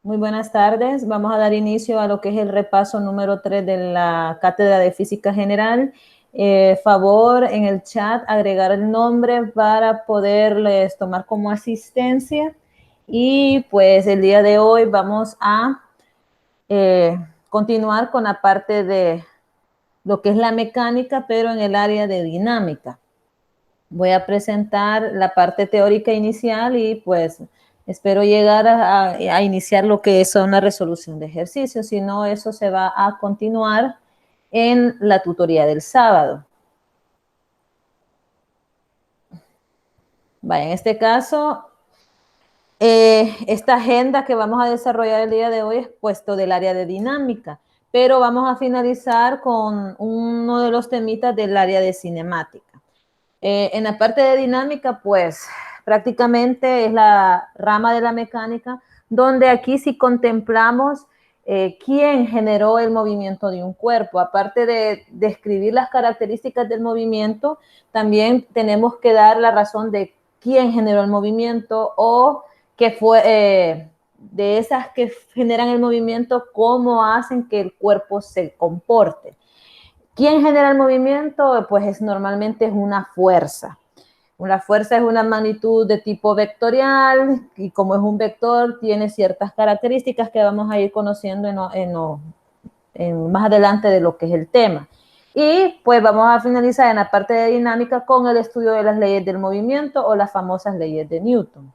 Muy buenas tardes. Vamos a dar inicio a lo que es el repaso número 3 de la Cátedra de Física General. Favor en el chat agregar el nombre para poderles tomar como asistencia. Y pues el día de hoy vamos a continuar con la parte de lo que es la mecánica, pero en el área de dinámica. Voy a presentar la parte teórica inicial y pues espero llegar a iniciar lo que es una resolución de ejercicios, si no eso se va a continuar en la tutoría del sábado. En este caso, esta agenda que vamos a desarrollar el día de hoy es puesto del área de dinámica, pero vamos a finalizar con uno de los temitas del área de cinemática. En la parte de dinámica, pues prácticamente es la rama de la mecánica, donde aquí sí contemplamos quién generó el movimiento de un cuerpo. Aparte de describir las características del movimiento, también tenemos que dar la razón de quién generó el movimiento o qué fue de esas que generan el movimiento, cómo hacen que el cuerpo se comporte. ¿Quién genera el movimiento? Pues normalmente es una fuerza. Una fuerza es una magnitud de tipo vectorial y como es un vector tiene ciertas características que vamos a ir conociendo más adelante de lo que es el tema. Y pues vamos a finalizar en la parte de dinámica con el estudio de las leyes del movimiento o las famosas leyes de Newton.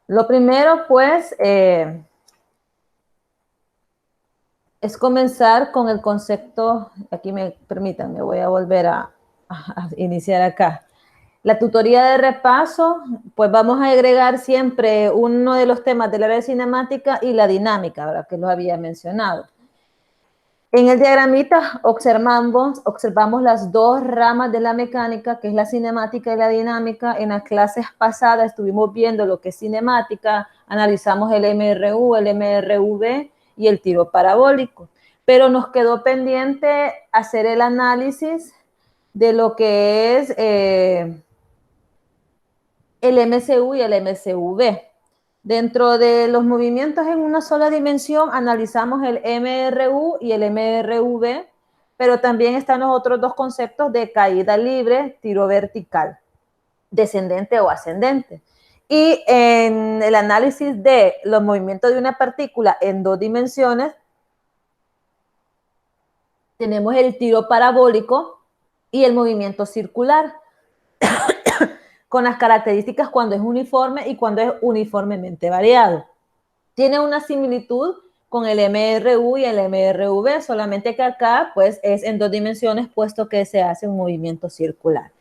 Lo primero pues es comenzar con el concepto, aquí me permitan, me voy a volver a iniciar acá. La tutoría de repaso, pues vamos a agregar siempre uno de los temas del área de cinemática y la dinámica, ¿verdad? Que lo había mencionado. En el diagramita observamos las dos ramas de la mecánica, que es la cinemática y la dinámica. En las clases pasadas estuvimos viendo lo que es cinemática, analizamos el MRU, el MRV y el tiro parabólico. Pero nos quedó pendiente hacer el análisis de lo que es el MCU y el MCV. Dentro de los movimientos en una sola dimensión, analizamos el MRU y el MRV, pero también están los otros dos conceptos de caída libre, tiro vertical, descendente o ascendente. Y en el análisis de los movimientos de una partícula en dos dimensiones, tenemos el tiro parabólico y el movimiento circular, con las características cuando es uniforme y cuando es uniformemente variado. Tiene una similitud con el MRU y el MRV, solamente que acá pues es en dos dimensiones, puesto que se hace un movimiento circular.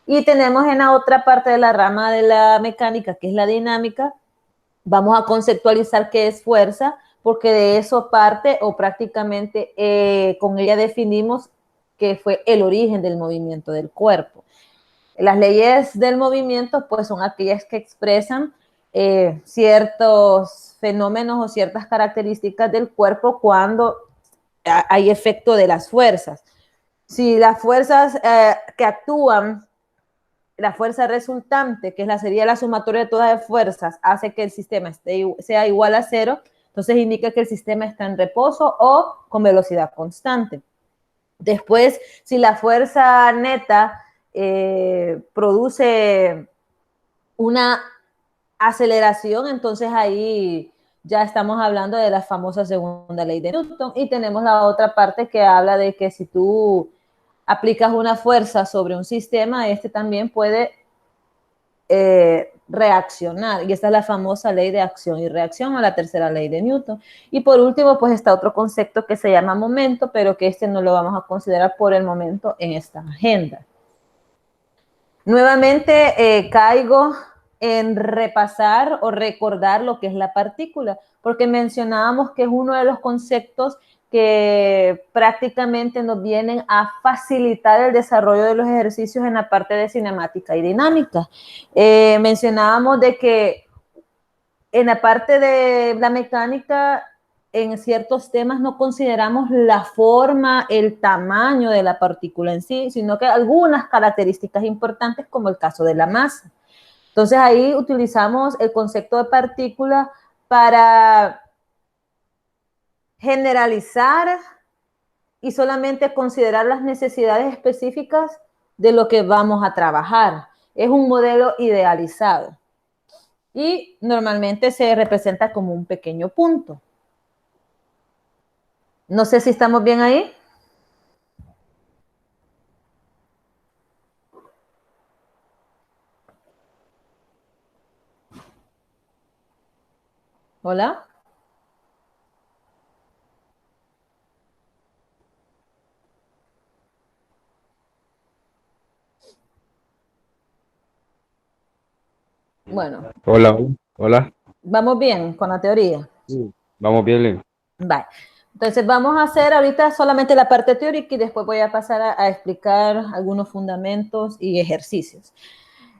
Y tenemos en la otra parte de la rama de la mecánica, que es la dinámica, vamos a conceptualizar qué es fuerza, porque de eso parte o prácticamente con ella definimos que fue el origen del movimiento del cuerpo. Las leyes del movimiento pues son aquellas que expresan ciertos fenómenos o ciertas características del cuerpo cuando hay efecto de las fuerzas. Si las fuerzas que actúan, la fuerza resultante, que sería la sumatoria de todas las fuerzas, hace que el sistema sea igual a cero, entonces indica que el sistema está en reposo o con velocidad constante. Después, si la fuerza neta produce una aceleración, entonces ahí ya estamos hablando de la famosa segunda ley de Newton. Y tenemos la otra parte que habla de que si tú aplicas una fuerza sobre un sistema, este también puede reaccionar, y esta es la famosa ley de acción y reacción, o la tercera ley de Newton. Y por último pues está otro concepto que se llama momento, pero que este no lo vamos a considerar por el momento en esta agenda. Nuevamente caigo en repasar o recordar lo que es la partícula, porque mencionábamos que es uno de los conceptos que prácticamente nos vienen a facilitar el desarrollo de los ejercicios en la parte de cinemática y dinámica. Mencionábamos de que en la parte de la mecánica, en ciertos temas no consideramos la forma, el tamaño de la partícula en sí, sino que algunas características importantes, como el caso de la masa. Entonces ahí utilizamos el concepto de partícula para generalizar y solamente considerar las necesidades específicas de lo que vamos a trabajar. Es un modelo idealizado y normalmente se representa como un pequeño punto. No sé si estamos bien ahí. Hola. Bueno, Hola, hola. vamos bien con la teoría. Vamos bien, Lin. Vale. Entonces vamos a hacer ahorita solamente la parte teórica y después voy a pasar a explicar algunos fundamentos y ejercicios.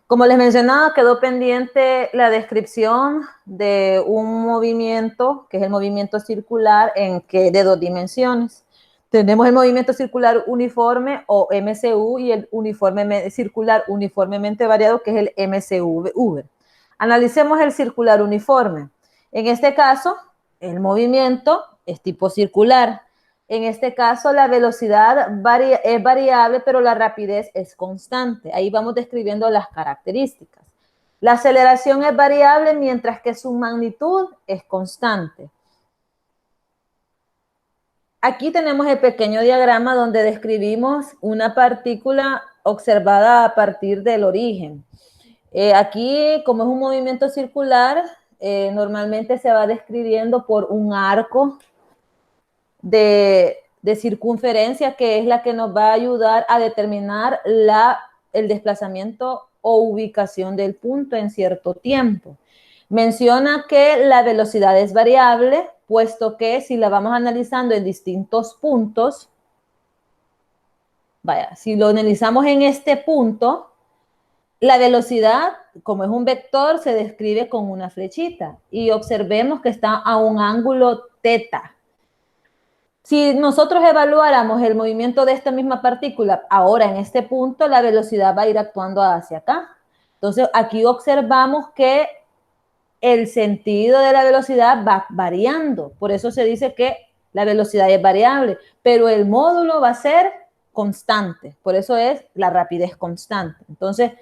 Como les mencionaba, quedó pendiente la descripción de un movimiento, que es el movimiento circular de 2 dimensiones. Tenemos el movimiento circular uniforme o MCU y el uniforme circular uniformemente variado, que es el MCV. Analicemos el circular uniforme. En este caso, el movimiento es tipo circular. En este caso, la velocidad es variable, pero la rapidez es constante. Ahí vamos describiendo las características. La aceleración es variable, mientras que su magnitud es constante. Aquí tenemos el pequeño diagrama donde describimos una partícula observada a partir del origen. Aquí, como es un movimiento circular, normalmente se va describiendo por un arco de circunferencia, que es la que nos va a ayudar a determinar el desplazamiento o ubicación del punto en cierto tiempo. Menciona que la velocidad es variable, puesto que si la vamos analizando en distintos puntos, vaya, si lo analizamos en este punto, la velocidad, como es un vector, se describe con una flechita y observemos que está a un ángulo teta. Si nosotros evaluáramos el movimiento de esta misma partícula ahora en este punto, la velocidad va a ir actuando hacia acá. Entonces, aquí observamos que el sentido de la velocidad va variando. Por eso se dice que la velocidad es variable, pero el módulo va a ser constante. Por eso es la rapidez constante. Entonces,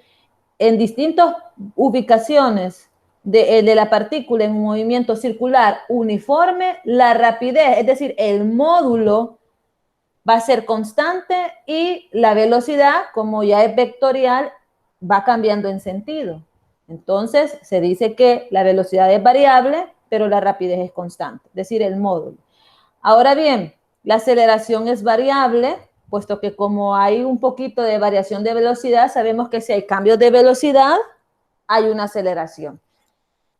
en distintas ubicaciones de la partícula en un movimiento circular uniforme, la rapidez, es decir, el módulo va a ser constante y la velocidad, como ya es vectorial, va cambiando en sentido. Entonces, se dice que la velocidad es variable, pero la rapidez es constante, es decir, el módulo. Ahora bien, la aceleración es variable, puesto que como hay un poquito de variación de velocidad, sabemos que si hay cambios de velocidad, hay una aceleración.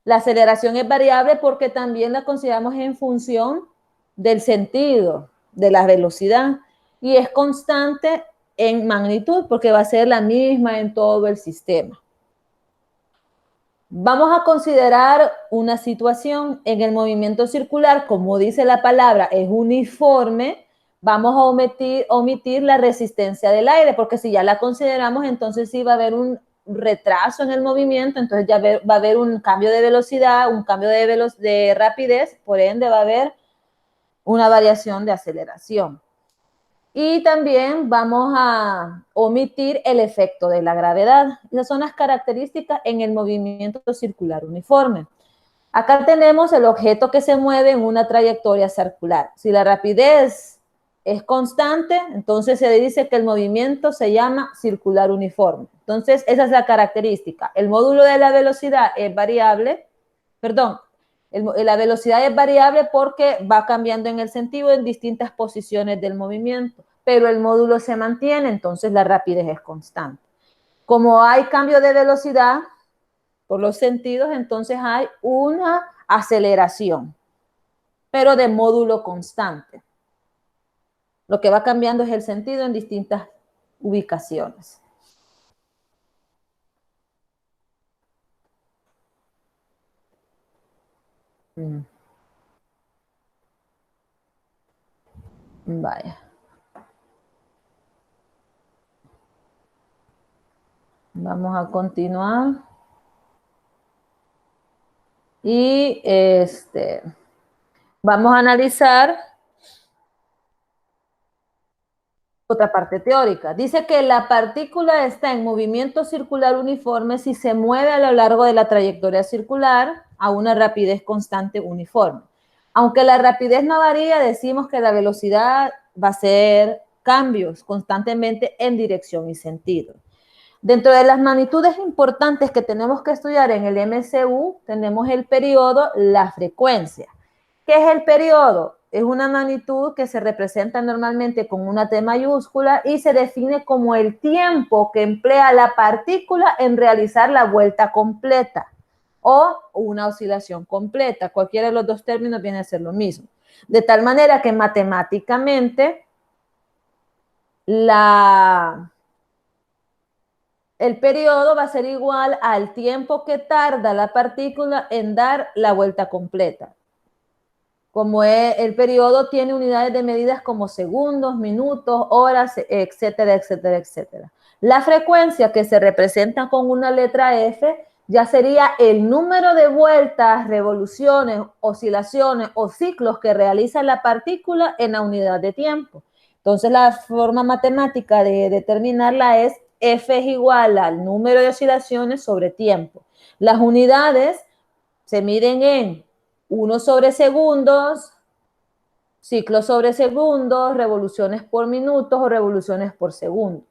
La aceleración es variable porque también la consideramos en función del sentido de la velocidad y es constante en magnitud porque va a ser la misma en todo el sistema. Vamos a considerar una situación en el movimiento circular, como dice la palabra, es uniforme. Vamos a omitir la resistencia del aire, porque si ya la consideramos, entonces sí va a haber un retraso en el movimiento, entonces ya va a haber un cambio de velocidad, un cambio de rapidez, por ende va a haber una variación de aceleración. Y también vamos a omitir el efecto de la gravedad. Esas son las características en el movimiento circular uniforme. Acá tenemos el objeto que se mueve en una trayectoria circular. Si la rapidez es constante, entonces se dice que el movimiento se llama circular uniforme. Entonces, esa es la característica. El módulo de la velocidad es variable, perdón, la velocidad es variable porque va cambiando en el sentido en distintas posiciones del movimiento, pero el módulo se mantiene, entonces la rapidez es constante. Como hay cambio de velocidad por los sentidos, entonces hay una aceleración, pero de módulo constante. Lo que va cambiando es el sentido en distintas ubicaciones. Vaya. Vamos a continuar. Y vamos a analizar otra parte teórica. Dice que la partícula está en movimiento circular uniforme si se mueve a lo largo de la trayectoria circular a una rapidez constante uniforme. Aunque la rapidez no varía, decimos que la velocidad va a ser cambios constantemente en dirección y sentido. Dentro de las magnitudes importantes que tenemos que estudiar en el MCU, tenemos el periodo, la frecuencia. ¿Qué es el periodo? Es una magnitud que se representa normalmente con una T mayúscula y se define como el tiempo que emplea la partícula en realizar la vuelta completa o una oscilación completa. Cualquiera de los dos términos viene a ser lo mismo. De tal manera que matemáticamente el periodo va a ser igual al tiempo que tarda la partícula en dar la vuelta completa. Como el periodo tiene unidades de medidas como segundos, minutos, horas, etcétera, etcétera, etcétera. La frecuencia, que se representa con una letra F, ya sería el número de vueltas, revoluciones, oscilaciones o ciclos que realiza la partícula en la unidad de tiempo. Entonces, la forma matemática de determinarla es F es igual al número de oscilaciones sobre tiempo. Las unidades se miden en 1 sobre segundos, ciclos sobre segundos, revoluciones por minutos o revoluciones por segundos.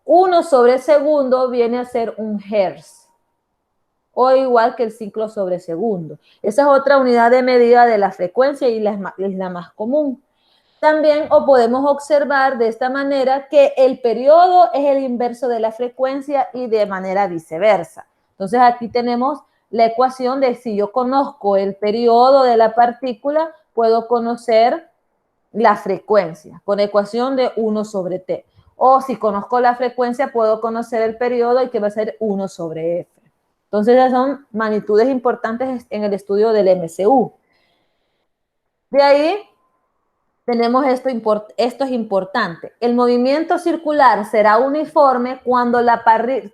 1 sobre segundo viene a ser un hertz, o igual que el ciclo sobre segundo. Esa es otra unidad de medida de la frecuencia y es la más común. También podemos observar de esta manera que el periodo es el inverso de la frecuencia y de manera viceversa. Entonces aquí tenemos la ecuación de si yo conozco el periodo de la partícula, puedo conocer la frecuencia con ecuación de 1 sobre t. O si conozco la frecuencia, puedo conocer el periodo y que va a ser 1 sobre f. Entonces esas son magnitudes importantes en el estudio del MCU. De ahí tenemos esto es importante. El movimiento circular será uniforme cuando la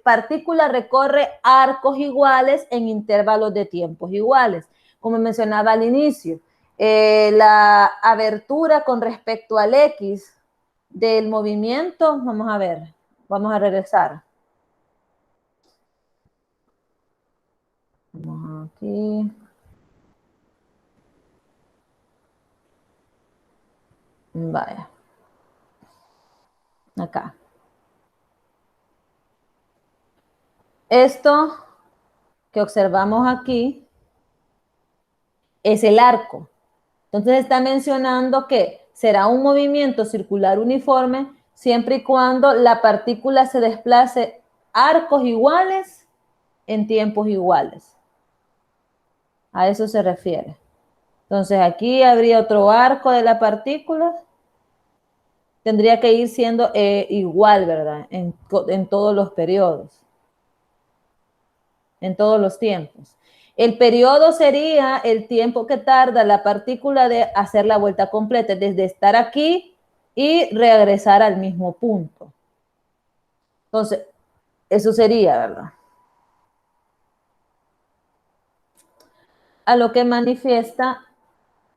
partícula recorre arcos iguales en intervalos de tiempos iguales. Como mencionaba al inicio, la abertura con respecto al X del movimiento, vamos a ver, vamos a regresar. Vamos aquí. Vaya. Acá. Esto que observamos aquí es el arco. Entonces está mencionando que será un movimiento circular uniforme siempre y cuando la partícula se desplace arcos iguales en tiempos iguales. A eso se refiere. Entonces aquí habría otro arco de la partícula. Tendría que ir siendo igual, ¿verdad? En todos los periodos. En todos los tiempos. El periodo sería el tiempo que tarda la partícula de hacer la vuelta completa, desde estar aquí y regresar al mismo punto. Entonces, eso sería, ¿verdad? A lo que manifiesta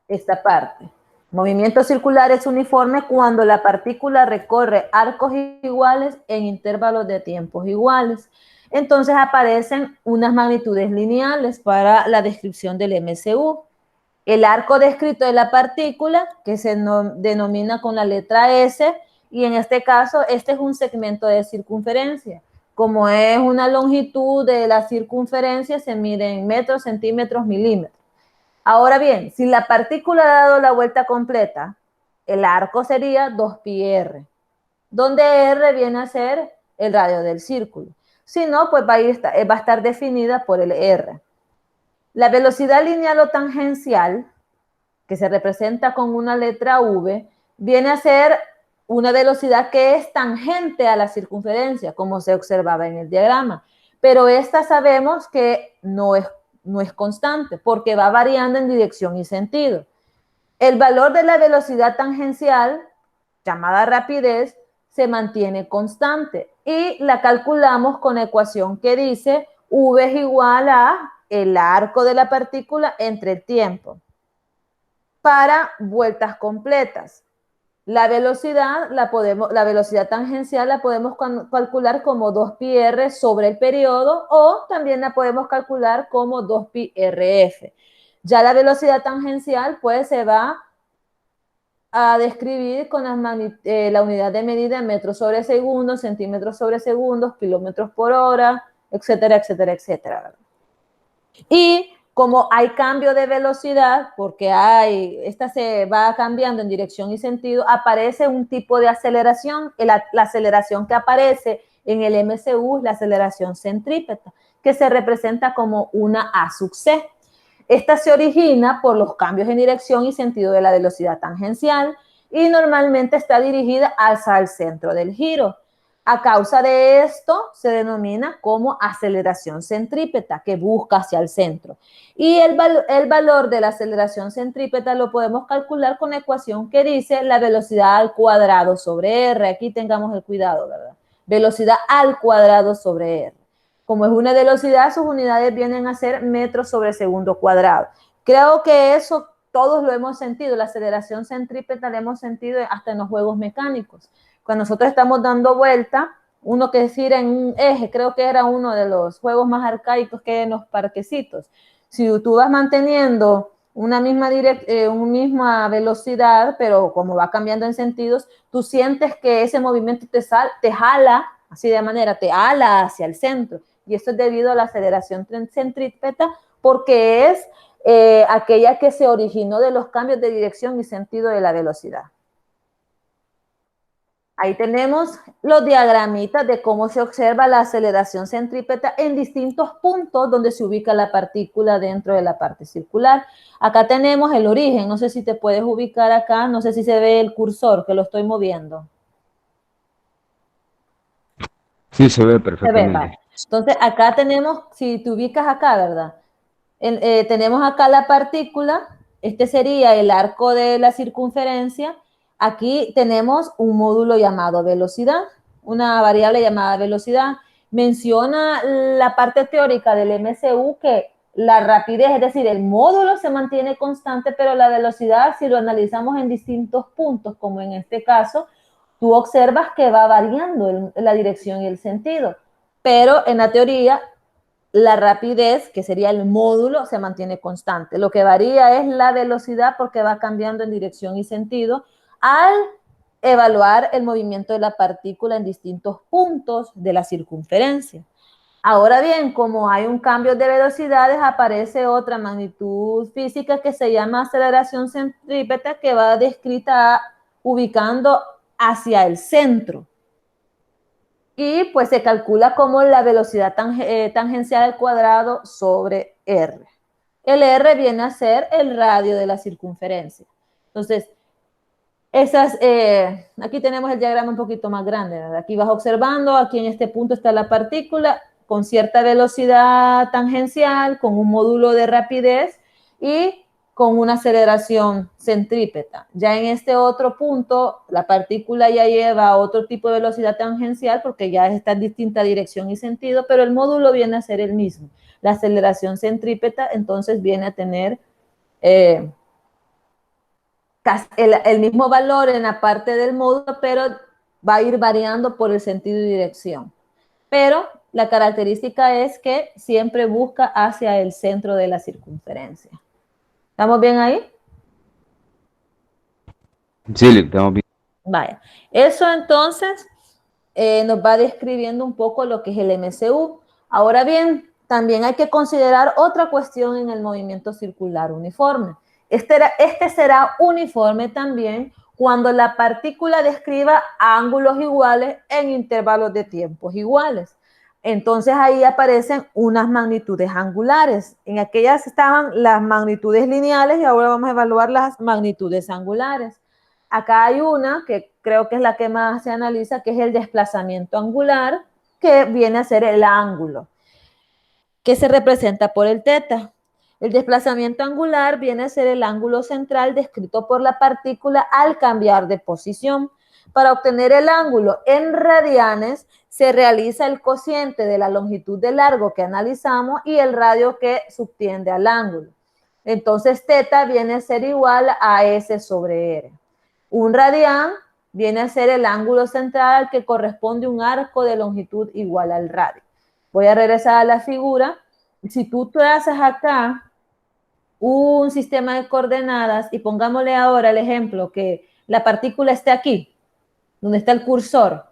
esta parte. Movimiento circular es uniforme cuando la partícula recorre arcos iguales en intervalos de tiempos iguales. Entonces aparecen unas magnitudes lineales para la descripción del MCU. El arco descrito de la partícula, que se denomina con la letra S, y en este caso, este es un segmento de circunferencia. Como es una longitud de la circunferencia, se mide en metros, centímetros, milímetros. Ahora bien, si la partícula ha dado la vuelta completa, el arco sería 2πr, donde r viene a ser el radio del círculo. Si no, pues va a estar definida por el r. La velocidad lineal o tangencial, que se representa con una letra v, viene a ser una velocidad que es tangente a la circunferencia, como se observaba en el diagrama. Pero esta sabemos que no es constante, porque va variando en dirección y sentido. El valor de la velocidad tangencial, llamada rapidez, se mantiene constante y la calculamos con la ecuación que dice v es igual a el arco de la partícula entre el tiempo. Para vueltas completas, la velocidad tangencial la podemos calcular como 2πr sobre el periodo, o también la podemos calcular como 2πrf. Ya la velocidad tangencial pues se va a describir con la unidad de medida en metros sobre segundo, centímetros sobre segundo, kilómetros por hora, etcétera, etcétera, etcétera. Y como hay cambio de velocidad, porque esta se va cambiando en dirección y sentido, aparece un tipo de aceleración. La aceleración que aparece en el MCU es la aceleración centrípeta, que se representa como una A sub c. Esta se origina por los cambios en dirección y sentido de la velocidad tangencial y normalmente está dirigida hacia el centro del giro. A causa de esto se denomina como aceleración centrípeta, que busca hacia el centro. Y el valor de la aceleración centrípeta lo podemos calcular con la ecuación que dice la velocidad al cuadrado sobre r. Aquí tengamos el cuidado, ¿verdad? Velocidad al cuadrado sobre r. Como es una velocidad, sus unidades vienen a ser metros sobre segundo cuadrado. Creo que eso todos lo hemos sentido, la aceleración centrípeta la hemos sentido hasta en los juegos mecánicos. Cuando nosotros estamos dando vuelta, uno que gira en un eje, creo que era uno de los juegos más arcaicos que hay en los parquecitos. Si tú vas manteniendo una misma velocidad, pero como va cambiando en sentidos, tú sientes que ese movimiento te jala, así de manera, te ala hacia el centro. Y esto es debido a la aceleración centrípeta, porque es aquella que se originó de los cambios de dirección y sentido de la velocidad. Ahí tenemos los diagramitas de cómo se observa la aceleración centrípeta en distintos puntos donde se ubica la partícula dentro de la parte circular. Acá tenemos el origen, no sé si te puedes ubicar acá, no sé si se ve el cursor que lo estoy moviendo. Sí, se ve perfectamente. Se ve, vale. Entonces acá tenemos, si te ubicas acá, ¿verdad? Tenemos acá la partícula, este sería el arco de la circunferencia. Aquí tenemos un módulo llamado velocidad, una variable llamada velocidad. Menciona la parte teórica del MCU que la rapidez, es decir, el módulo se mantiene constante, pero la velocidad, si lo analizamos en distintos puntos, como en este caso, tú observas que va variando la dirección y el sentido. Pero en la teoría, la rapidez, que sería el módulo, se mantiene constante. Lo que varía es la velocidad porque va cambiando en dirección y sentido al evaluar el movimiento de la partícula en distintos puntos de la circunferencia. Ahora bien, como hay un cambio de velocidades, aparece otra magnitud física que se llama aceleración centrípeta, que va descrita ubicando hacia el centro. Y pues se calcula como la velocidad tangencial al cuadrado sobre r. El r viene a ser el radio de la circunferencia. Entonces, aquí tenemos el diagrama un poquito más grande, ¿verdad? Aquí vas observando, aquí en este punto está la partícula con cierta velocidad tangencial, con un módulo de rapidez y con una aceleración centrípeta. Ya en este otro punto, la partícula ya lleva otro tipo de velocidad tangencial porque ya está en distinta dirección y sentido, pero el módulo viene a ser el mismo. La aceleración centrípeta entonces viene a tener el mismo valor en la parte del módulo, pero va a ir variando por el sentido y dirección. Pero la característica es que siempre busca hacia el centro de la circunferencia. ¿Estamos bien ahí? Sí, estamos bien. Vaya. Eso entonces nos va describiendo un poco lo que es el MCU. Ahora bien, también hay que considerar otra cuestión en el movimiento circular uniforme. Este será uniforme también cuando la partícula describa ángulos iguales en intervalos de tiempos iguales. Entonces ahí aparecen unas magnitudes angulares. En aquellas estaban las magnitudes lineales y ahora vamos a evaluar las magnitudes angulares. Acá hay una que creo que es la que más se analiza, que es el desplazamiento angular, que viene a ser el ángulo, que se representa por el teta. El desplazamiento angular viene a ser el ángulo central descrito por la partícula al cambiar de posición. Para obtener el ángulo en radianes, se realiza el cociente de la longitud de largo que analizamos y el radio que subtiende al ángulo. Entonces, teta viene a ser igual a S sobre R. Un radián viene a ser el ángulo central al que corresponde un arco de longitud igual al radio. Voy a regresar a la figura. Si tú trazas acá un sistema de coordenadas y pongámosle ahora el ejemplo que la partícula esté aquí, donde está el cursor.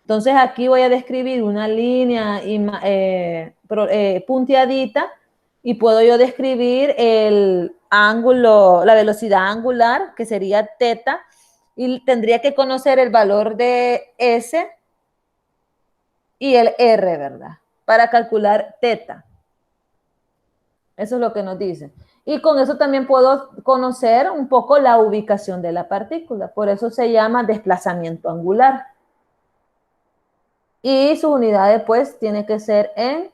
Entonces aquí voy a describir una línea punteadita y puedo yo describir el ángulo, la velocidad angular, que sería teta, y tendría que conocer el valor de S y el R, ¿verdad? Para calcular teta. Eso es lo que nos dice. Y con eso también puedo conocer un poco la ubicación de la partícula. Por eso se llama desplazamiento angular. Y sus unidades, pues, tiene que ser en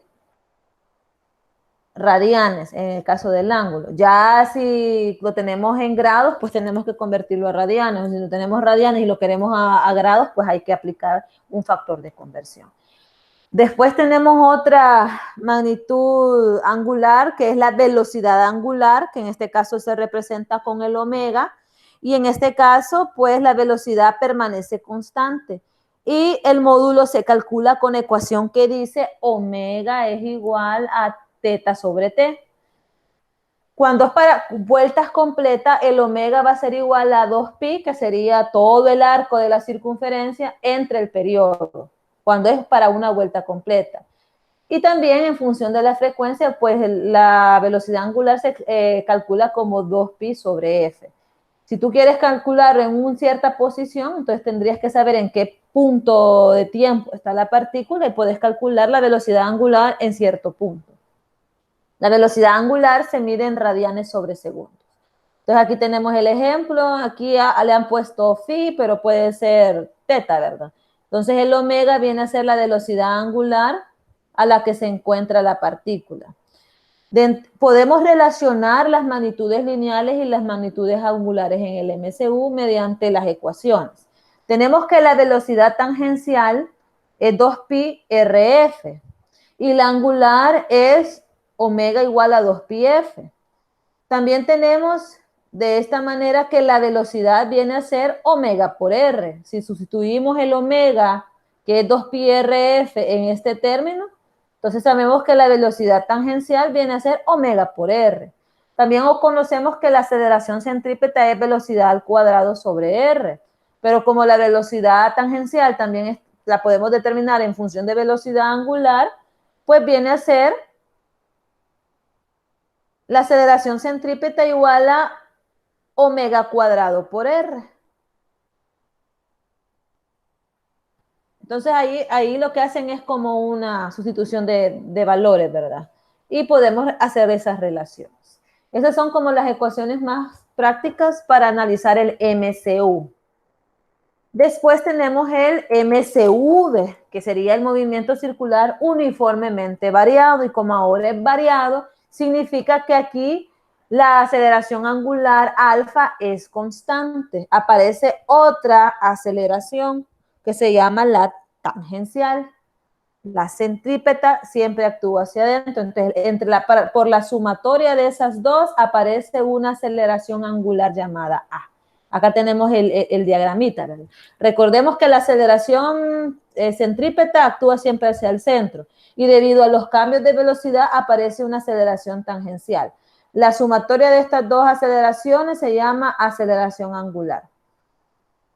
radianes, en el caso del ángulo. Ya si lo tenemos en grados, pues tenemos que convertirlo a radianes. Si lo tenemos radianes y lo queremos a grados, pues hay que aplicar un factor de conversión. Después tenemos otra magnitud angular, que es la velocidad angular, que en este caso se representa con el omega, y en este caso, pues la velocidad permanece constante. Y el módulo se calcula con ecuación que dice omega es igual a teta sobre t. Cuando es para vueltas completas, el omega va a ser igual a 2pi, que sería todo el arco de la circunferencia entre el periodo, cuando es para una vuelta completa. Y también en función de la frecuencia, pues la velocidad angular se calcula como 2pi sobre f. Si tú quieres calcular en una cierta posición, entonces tendrías que saber en qué punto de tiempo está la partícula y puedes calcular la velocidad angular en cierto punto. La velocidad angular se mide en radianes sobre segundos. Entonces aquí tenemos el ejemplo, aquí le han puesto phi, pero puede ser teta, ¿verdad? Entonces el omega viene a ser la velocidad angular a la que se encuentra la partícula. Podemos relacionar las magnitudes lineales y las magnitudes angulares en el MCU mediante las ecuaciones. Tenemos que la velocidad tangencial es 2pi RF y la angular es omega igual a 2pi F. También tenemos de esta manera que la velocidad viene a ser omega por R. Si sustituimos el omega, que es 2pi RF, en este término, entonces sabemos que la velocidad tangencial viene a ser omega por R. También conocemos que la aceleración centrípeta es velocidad al cuadrado sobre R. Pero como la velocidad tangencial también la podemos determinar en función de velocidad angular, pues viene a ser la aceleración centrípeta igual a omega cuadrado por R. Entonces ahí lo que hacen es como una sustitución de valores, ¿verdad? Y podemos hacer esas relaciones. Esas son como las ecuaciones más prácticas para analizar el MCU. Después tenemos el MCV, que sería el movimiento circular uniformemente variado. Y como ahora es variado, significa que aquí la aceleración angular alfa es constante. Aparece otra aceleración que se llama la tangencial. La centrípeta siempre actúa hacia adentro. Entonces, por la sumatoria de esas dos aparece una aceleración angular llamada A. Acá tenemos el diagramita, ¿verdad? Recordemos que la aceleración centrípeta actúa siempre hacia el centro y debido a los cambios de velocidad aparece una aceleración tangencial. La sumatoria de estas dos aceleraciones se llama aceleración angular.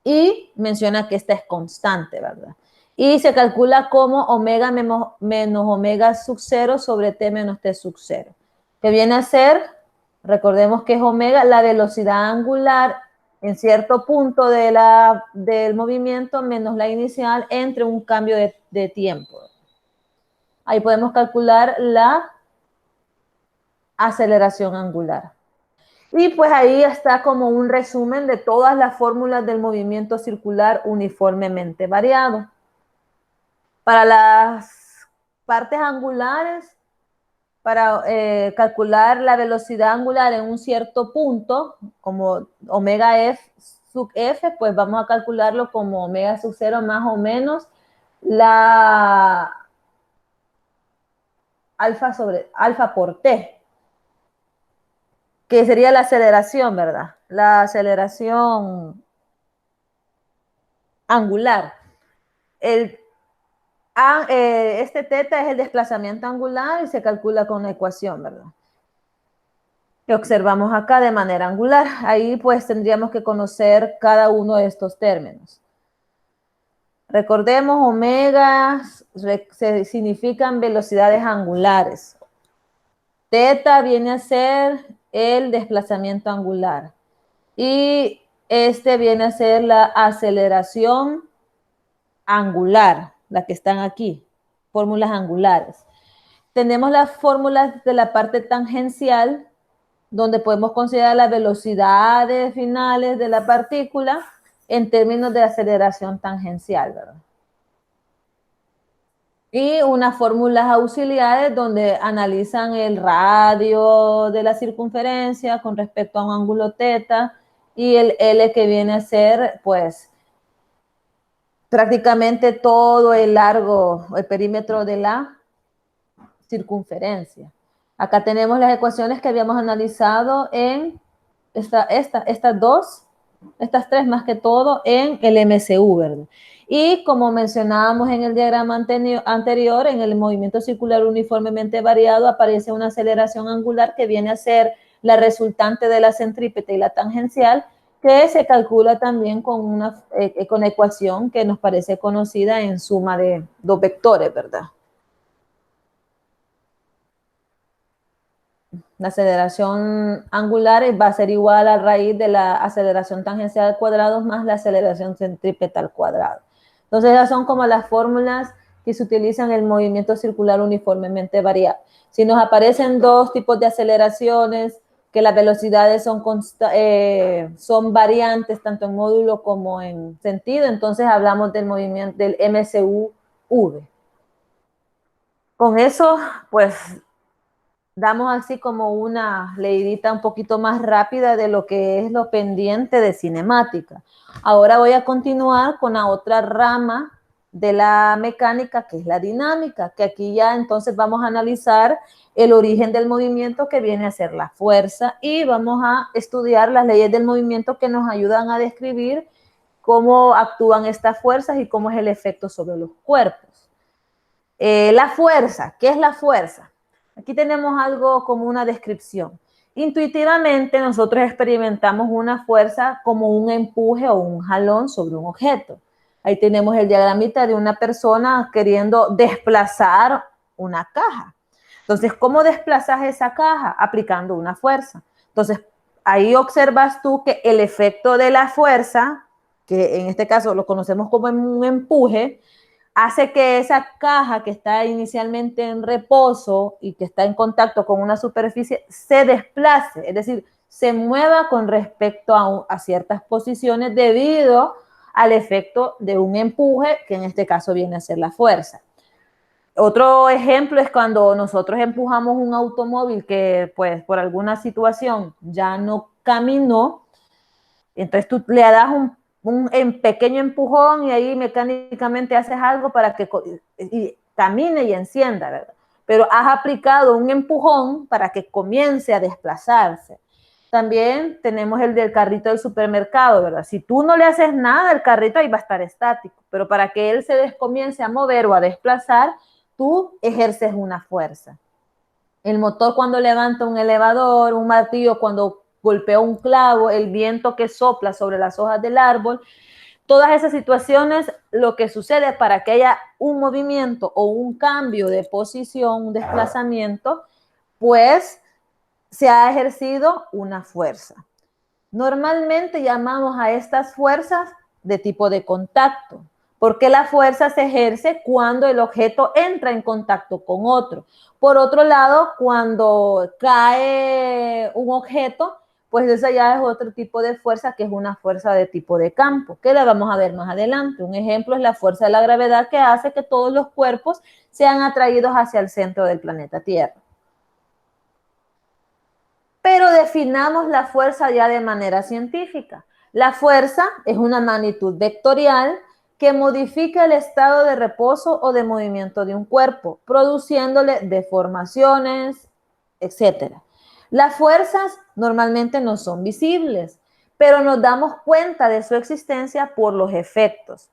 Y menciona que esta es constante, ¿verdad? Y se calcula como omega menos omega sub 0 sobre t menos t sub 0, que viene a ser, recordemos que es omega, la velocidad angular en cierto punto del movimiento menos la inicial entre un cambio de tiempo. Ahí podemos calcular la aceleración angular. Y pues ahí está como un resumen de todas las fórmulas del movimiento circular uniformemente variado. Para las partes angulares, para calcular la velocidad angular en un cierto punto, como omega f sub f, pues vamos a calcularlo como omega sub 0 más o menos la alfa por t, que sería la aceleración, ¿verdad? La aceleración angular. Este teta es el desplazamiento angular y se calcula con una ecuación, ¿verdad? Que observamos acá de manera angular. Ahí pues tendríamos que conocer cada uno de estos términos. Recordemos, omegas significan velocidades angulares. Teta viene a ser el desplazamiento angular. Y este viene a ser la aceleración angular, la que están aquí, fórmulas angulares. Tenemos las fórmulas de la parte tangencial, donde podemos considerar las velocidades finales de la partícula en términos de aceleración tangencial, ¿verdad? Y unas fórmulas auxiliares donde analizan el radio de la circunferencia con respecto a un ángulo teta y el L que viene a ser, pues, prácticamente todo el largo, el perímetro de la circunferencia. Acá tenemos las ecuaciones que habíamos analizado en estas tres más que todo en el MCU, ¿verdad? Y como mencionábamos en el diagrama anterior, en el movimiento circular uniformemente variado aparece una aceleración angular que viene a ser la resultante de la centrípeta y la tangencial, que se calcula también con ecuación que nos parece conocida en suma de dos vectores, ¿verdad? La aceleración angular va a ser igual a raíz de la aceleración tangencial al cuadrado más la aceleración centrípeta al cuadrado. Entonces, esas son como las fórmulas que se utilizan en el movimiento circular uniformemente variable. Si nos aparecen dos tipos de aceleraciones, que las velocidades son variantes tanto en módulo como en sentido, entonces hablamos del movimiento del MCU-V. Con eso, pues, damos así como una leidita un poquito más rápida de lo que es lo pendiente de cinemática. Ahora voy a continuar con la otra rama de la mecánica, que es la dinámica, que aquí ya entonces vamos a analizar el origen del movimiento, que viene a ser la fuerza, y vamos a estudiar las leyes del movimiento que nos ayudan a describir cómo actúan estas fuerzas y cómo es el efecto sobre los cuerpos. La fuerza, ¿qué es la fuerza? Aquí tenemos algo como una descripción. Intuitivamente nosotros experimentamos una fuerza como un empuje o un jalón sobre un objeto. Ahí tenemos el diagramita de una persona queriendo desplazar una caja. Entonces, ¿cómo desplazas esa caja? Aplicando una fuerza. Entonces, ahí observas tú que el efecto de la fuerza, que en este caso lo conocemos como un empuje, hace que esa caja que está inicialmente en reposo y que está en contacto con una superficie se desplace, es decir, se mueva con respecto a ciertas posiciones debido al efecto de un empuje, que en este caso viene a ser la fuerza. Otro ejemplo es cuando nosotros empujamos un automóvil que, pues, por alguna situación ya no caminó, entonces tú le das un pequeño empujón y ahí mecánicamente haces algo para que camine y encienda, ¿verdad? Pero has aplicado un empujón para que comience a desplazarse. También tenemos el del carrito del supermercado, ¿verdad? Si tú no le haces nada, el carrito ahí va a estar estático, pero para que él se comience a mover o a desplazar, tú ejerces una fuerza. El motor cuando levanta un elevador, un martillo cuando golpea un clavo, el viento que sopla sobre las hojas del árbol, todas esas situaciones, lo que sucede para que haya un movimiento o un cambio de posición, un desplazamiento, pues se ha ejercido una fuerza. Normalmente llamamos a estas fuerzas de tipo de contacto, porque la fuerza se ejerce cuando el objeto entra en contacto con otro. Por otro lado, cuando cae un objeto, pues esa ya es otro tipo de fuerza, que es una fuerza de tipo de campo, que la vamos a ver más adelante. Un ejemplo es la fuerza de la gravedad, que hace que todos los cuerpos sean atraídos hacia el centro del planeta Tierra. Pero definamos la fuerza ya de manera científica. La fuerza es una magnitud vectorial que modifica el estado de reposo o de movimiento de un cuerpo, produciéndole deformaciones, etc. Las fuerzas normalmente no son visibles, pero nos damos cuenta de su existencia por los efectos.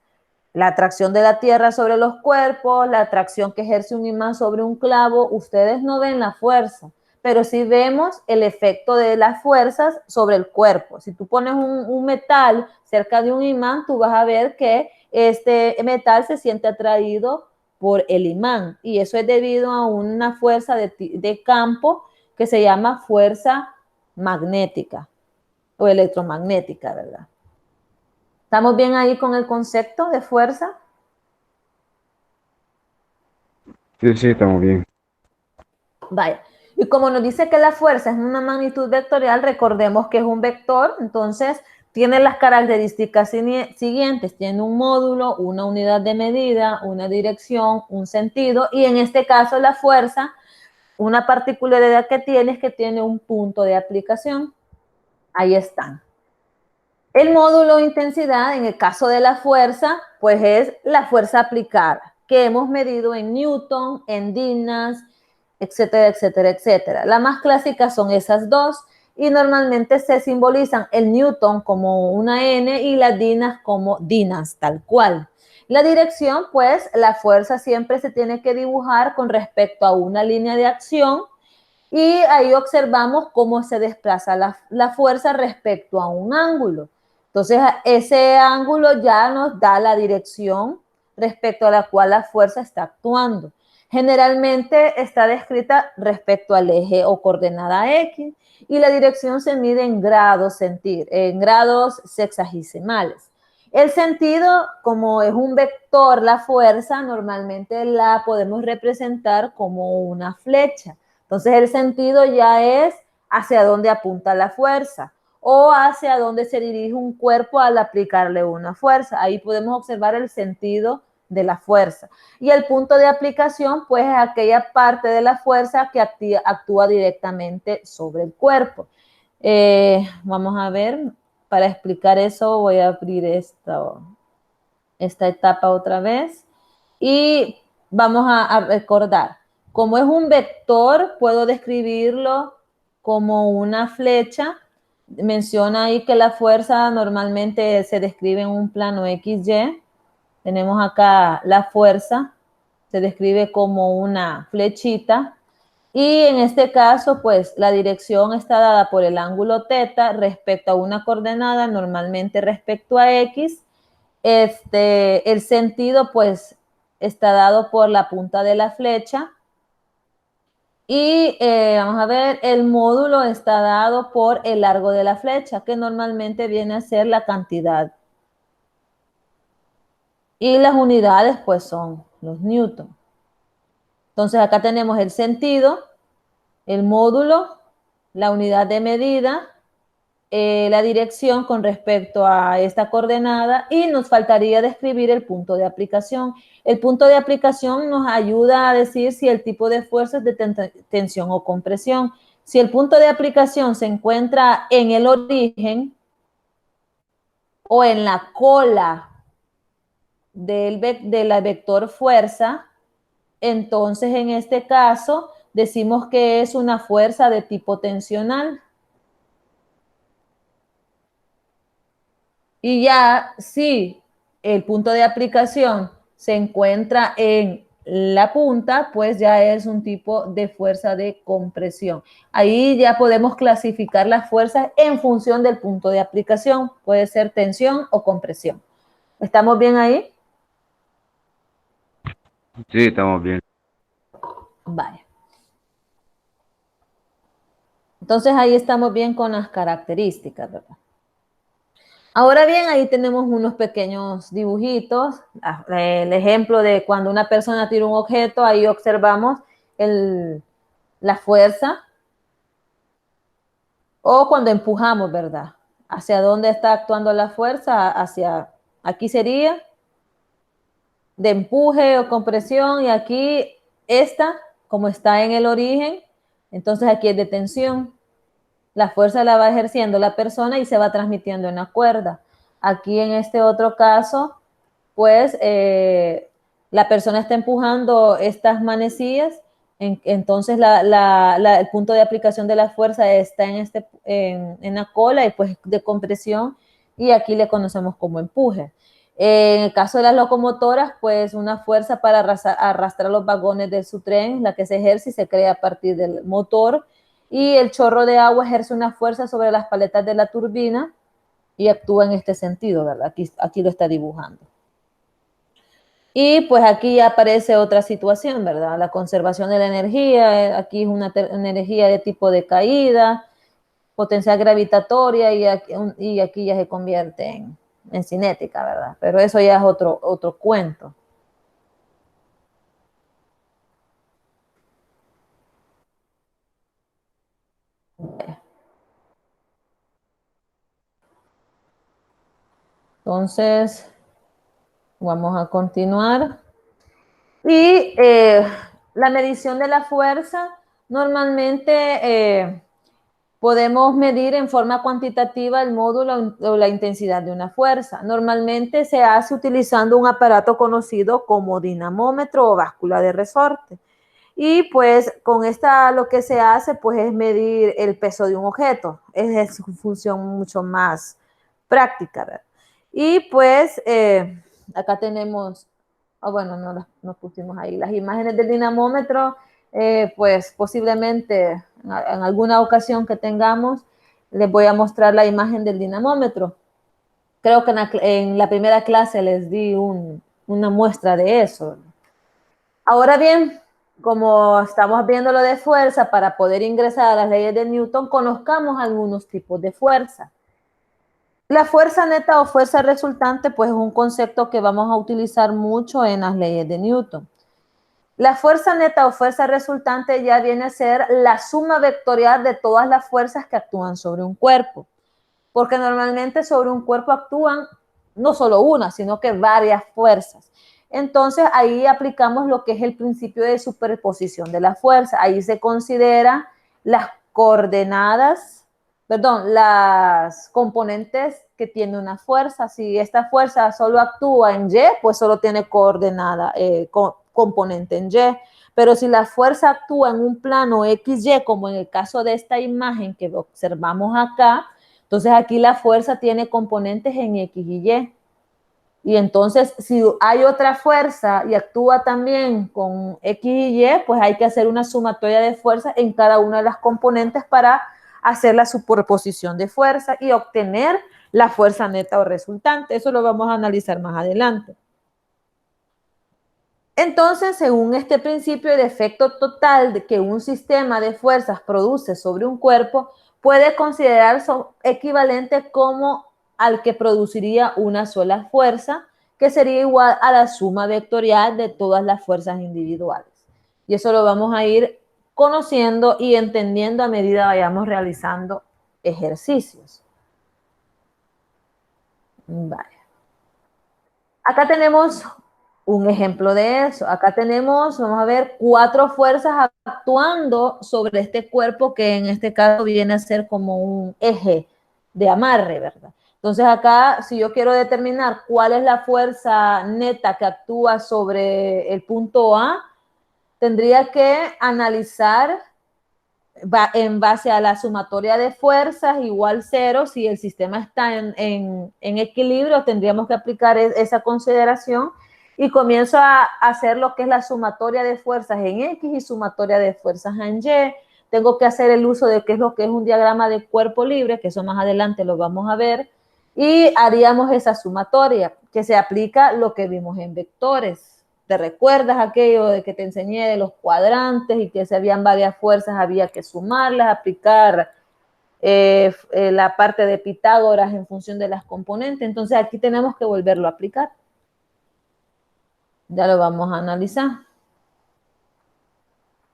La atracción de la Tierra sobre los cuerpos, la atracción que ejerce un imán sobre un clavo, ustedes no ven la fuerza, pero sí vemos el efecto de las fuerzas sobre el cuerpo. Si tú pones un metal cerca de un imán, tú vas a ver que este metal se siente atraído por el imán, y eso es debido a una fuerza de campo que se llama fuerza magnética o electromagnética, ¿verdad? ¿Estamos bien ahí con el concepto de fuerza? Sí, sí, estamos bien. Vaya. Y como nos dice que la fuerza es una magnitud vectorial, recordemos que es un vector, entonces tiene las características siguientes. Tiene un módulo, una unidad de medida, una dirección, un sentido, y en este caso la fuerza, una particularidad que tiene es que tiene un punto de aplicación. Ahí están. El módulo intensidad, en el caso de la fuerza, pues es la fuerza aplicada, que hemos medido en Newton, en Dinas, etcétera, etcétera, etcétera. La más clásica son esas dos, y normalmente se simbolizan el Newton como una N y las Dinas como Dinas, tal cual. La dirección, pues la fuerza siempre se tiene que dibujar con respecto a una línea de acción, y ahí observamos cómo se desplaza la fuerza respecto a un ángulo. Entonces, ese ángulo ya nos da la dirección respecto a la cual la fuerza está actuando. Generalmente está descrita respecto al eje o coordenada X, y la dirección se mide en grados sexagesimales. El sentido, como es un vector, la fuerza, normalmente la podemos representar como una flecha. Entonces el sentido ya es hacia dónde apunta la fuerza o hacia dónde se dirige un cuerpo al aplicarle una fuerza. Ahí podemos observar el sentido de la fuerza. Y el punto de aplicación, pues, es aquella parte de la fuerza que actúa directamente sobre el cuerpo. Vamos a ver, para explicar eso voy a abrir esta etapa otra vez y vamos a recordar. Como es un vector, puedo describirlo como una flecha. Menciona ahí que la fuerza normalmente se describe en un plano XY. Tenemos acá la fuerza, se describe como una flechita. Y en este caso, pues la dirección está dada por el ángulo θ respecto a una coordenada, normalmente respecto a X. El sentido, pues, está dado por la punta de la flecha. Y vamos a ver, el módulo está dado por el largo de la flecha, que normalmente viene a ser la cantidad. Y las unidades, pues, son los newton. Entonces, acá tenemos el sentido, el módulo, la unidad de medida, la dirección con respecto a esta coordenada, y nos faltaría describir el punto de aplicación. El punto de aplicación nos ayuda a decir si el tipo de fuerza es de tensión o compresión. Si el punto de aplicación se encuentra en el origen o en la cola de la vector fuerza, entonces en este caso decimos que es una fuerza de tipo tensional. Y ya si el punto de aplicación se encuentra en la punta, pues ya es un tipo de fuerza de compresión. Ahí ya podemos clasificar las fuerzas en función del punto de aplicación. Puede ser tensión o compresión. ¿Estamos bien ahí? Sí, estamos bien. Vale. Entonces ahí estamos bien con las características, ¿verdad? Ahora bien, ahí tenemos unos pequeños dibujitos. El ejemplo de cuando una persona tira un objeto, ahí observamos la fuerza. O cuando empujamos, ¿verdad? ¿Hacia dónde está actuando la fuerza? Aquí sería de empuje o compresión, y aquí esta, como está en el origen, entonces aquí es de tensión. La fuerza la va ejerciendo la persona y se va transmitiendo en la cuerda. Aquí en este otro caso, pues la persona está empujando estas manecillas, entonces el punto de aplicación de la fuerza está en la cola y pues de compresión, y aquí le conocemos como empuje. En el caso de las locomotoras, pues una fuerza para arrastrar los vagones de su tren, la que se ejerce y se crea a partir del motor, y el chorro de agua ejerce una fuerza sobre las paletas de la turbina y actúa en este sentido, ¿verdad? Aquí lo está dibujando. Y pues aquí ya aparece otra situación, ¿verdad? La conservación de la energía, aquí es una energía de tipo de caída, potencial gravitatoria, y aquí ya se convierte en cinética, ¿verdad? Pero eso ya es otro cuento. Entonces, vamos a continuar. Y la medición de la fuerza, normalmente podemos medir en forma cuantitativa el módulo o la intensidad de una fuerza. Normalmente se hace utilizando un aparato conocido como dinamómetro o báscula de resorte. Y pues con esta lo que se hace pues es medir el peso de un objeto. Es su función mucho más práctica, ¿verdad? Y pues acá tenemos, bueno, no nos pusimos ahí las imágenes del dinamómetro, pues posiblemente en alguna ocasión que tengamos les voy a mostrar la imagen del dinamómetro. Creo que en la primera clase les di una muestra de eso. Ahora bien, como estamos viendo lo de fuerza, para poder ingresar a las leyes de Newton, conozcamos algunos tipos de fuerza. La fuerza neta o fuerza resultante, pues es un concepto que vamos a utilizar mucho en las leyes de Newton. La fuerza neta o fuerza resultante ya viene a ser la suma vectorial de todas las fuerzas que actúan sobre un cuerpo, porque normalmente sobre un cuerpo actúan no solo una, sino que varias fuerzas. Entonces ahí aplicamos lo que es el principio de superposición de la fuerza. Ahí se considera las coordenadas, perdón, las componentes que tiene una fuerza. Si esta fuerza solo actúa en Y, pues solo tiene coordenada, componente en Y. Pero si la fuerza actúa en un plano XY, como en el caso de esta imagen que observamos acá, entonces aquí la fuerza tiene componentes en X y Y. Y entonces si hay otra fuerza y actúa también con X y Y, pues hay que hacer una sumatoria de fuerza en cada una de las componentes para hacer la superposición de fuerza y obtener la fuerza neta o resultante. Eso lo vamos a analizar más adelante. Entonces, según este principio, el efecto total que un sistema de fuerzas produce sobre un cuerpo puede considerarse equivalente como al que produciría una sola fuerza, que sería igual a la suma vectorial de todas las fuerzas individuales. Y eso lo vamos a ir conociendo y entendiendo a medida que vayamos realizando ejercicios. Vale. Acá tenemos un ejemplo de eso. Acá tenemos, vamos a ver, 4 fuerzas actuando sobre este cuerpo que en este caso viene a ser como un eje de amarre, ¿verdad? Entonces acá, si yo quiero determinar cuál es la fuerza neta que actúa sobre el punto A, tendría que analizar en base a la sumatoria de fuerzas igual 0. Si el sistema está en equilibrio, tendríamos que aplicar esa consideración y comienzo a hacer lo que es la sumatoria de fuerzas en X y sumatoria de fuerzas en Y. Tengo que hacer el uso de qué es lo que es un diagrama de cuerpo libre, que eso más adelante lo vamos a ver, y haríamos esa sumatoria, que se aplica lo que vimos en vectores. ¿Te recuerdas aquello de que te enseñé de los cuadrantes y que si habían varias fuerzas había que sumarlas, aplicar la parte de Pitágoras en función de las componentes? Entonces aquí tenemos que volverlo a aplicar. Ya lo vamos a analizar.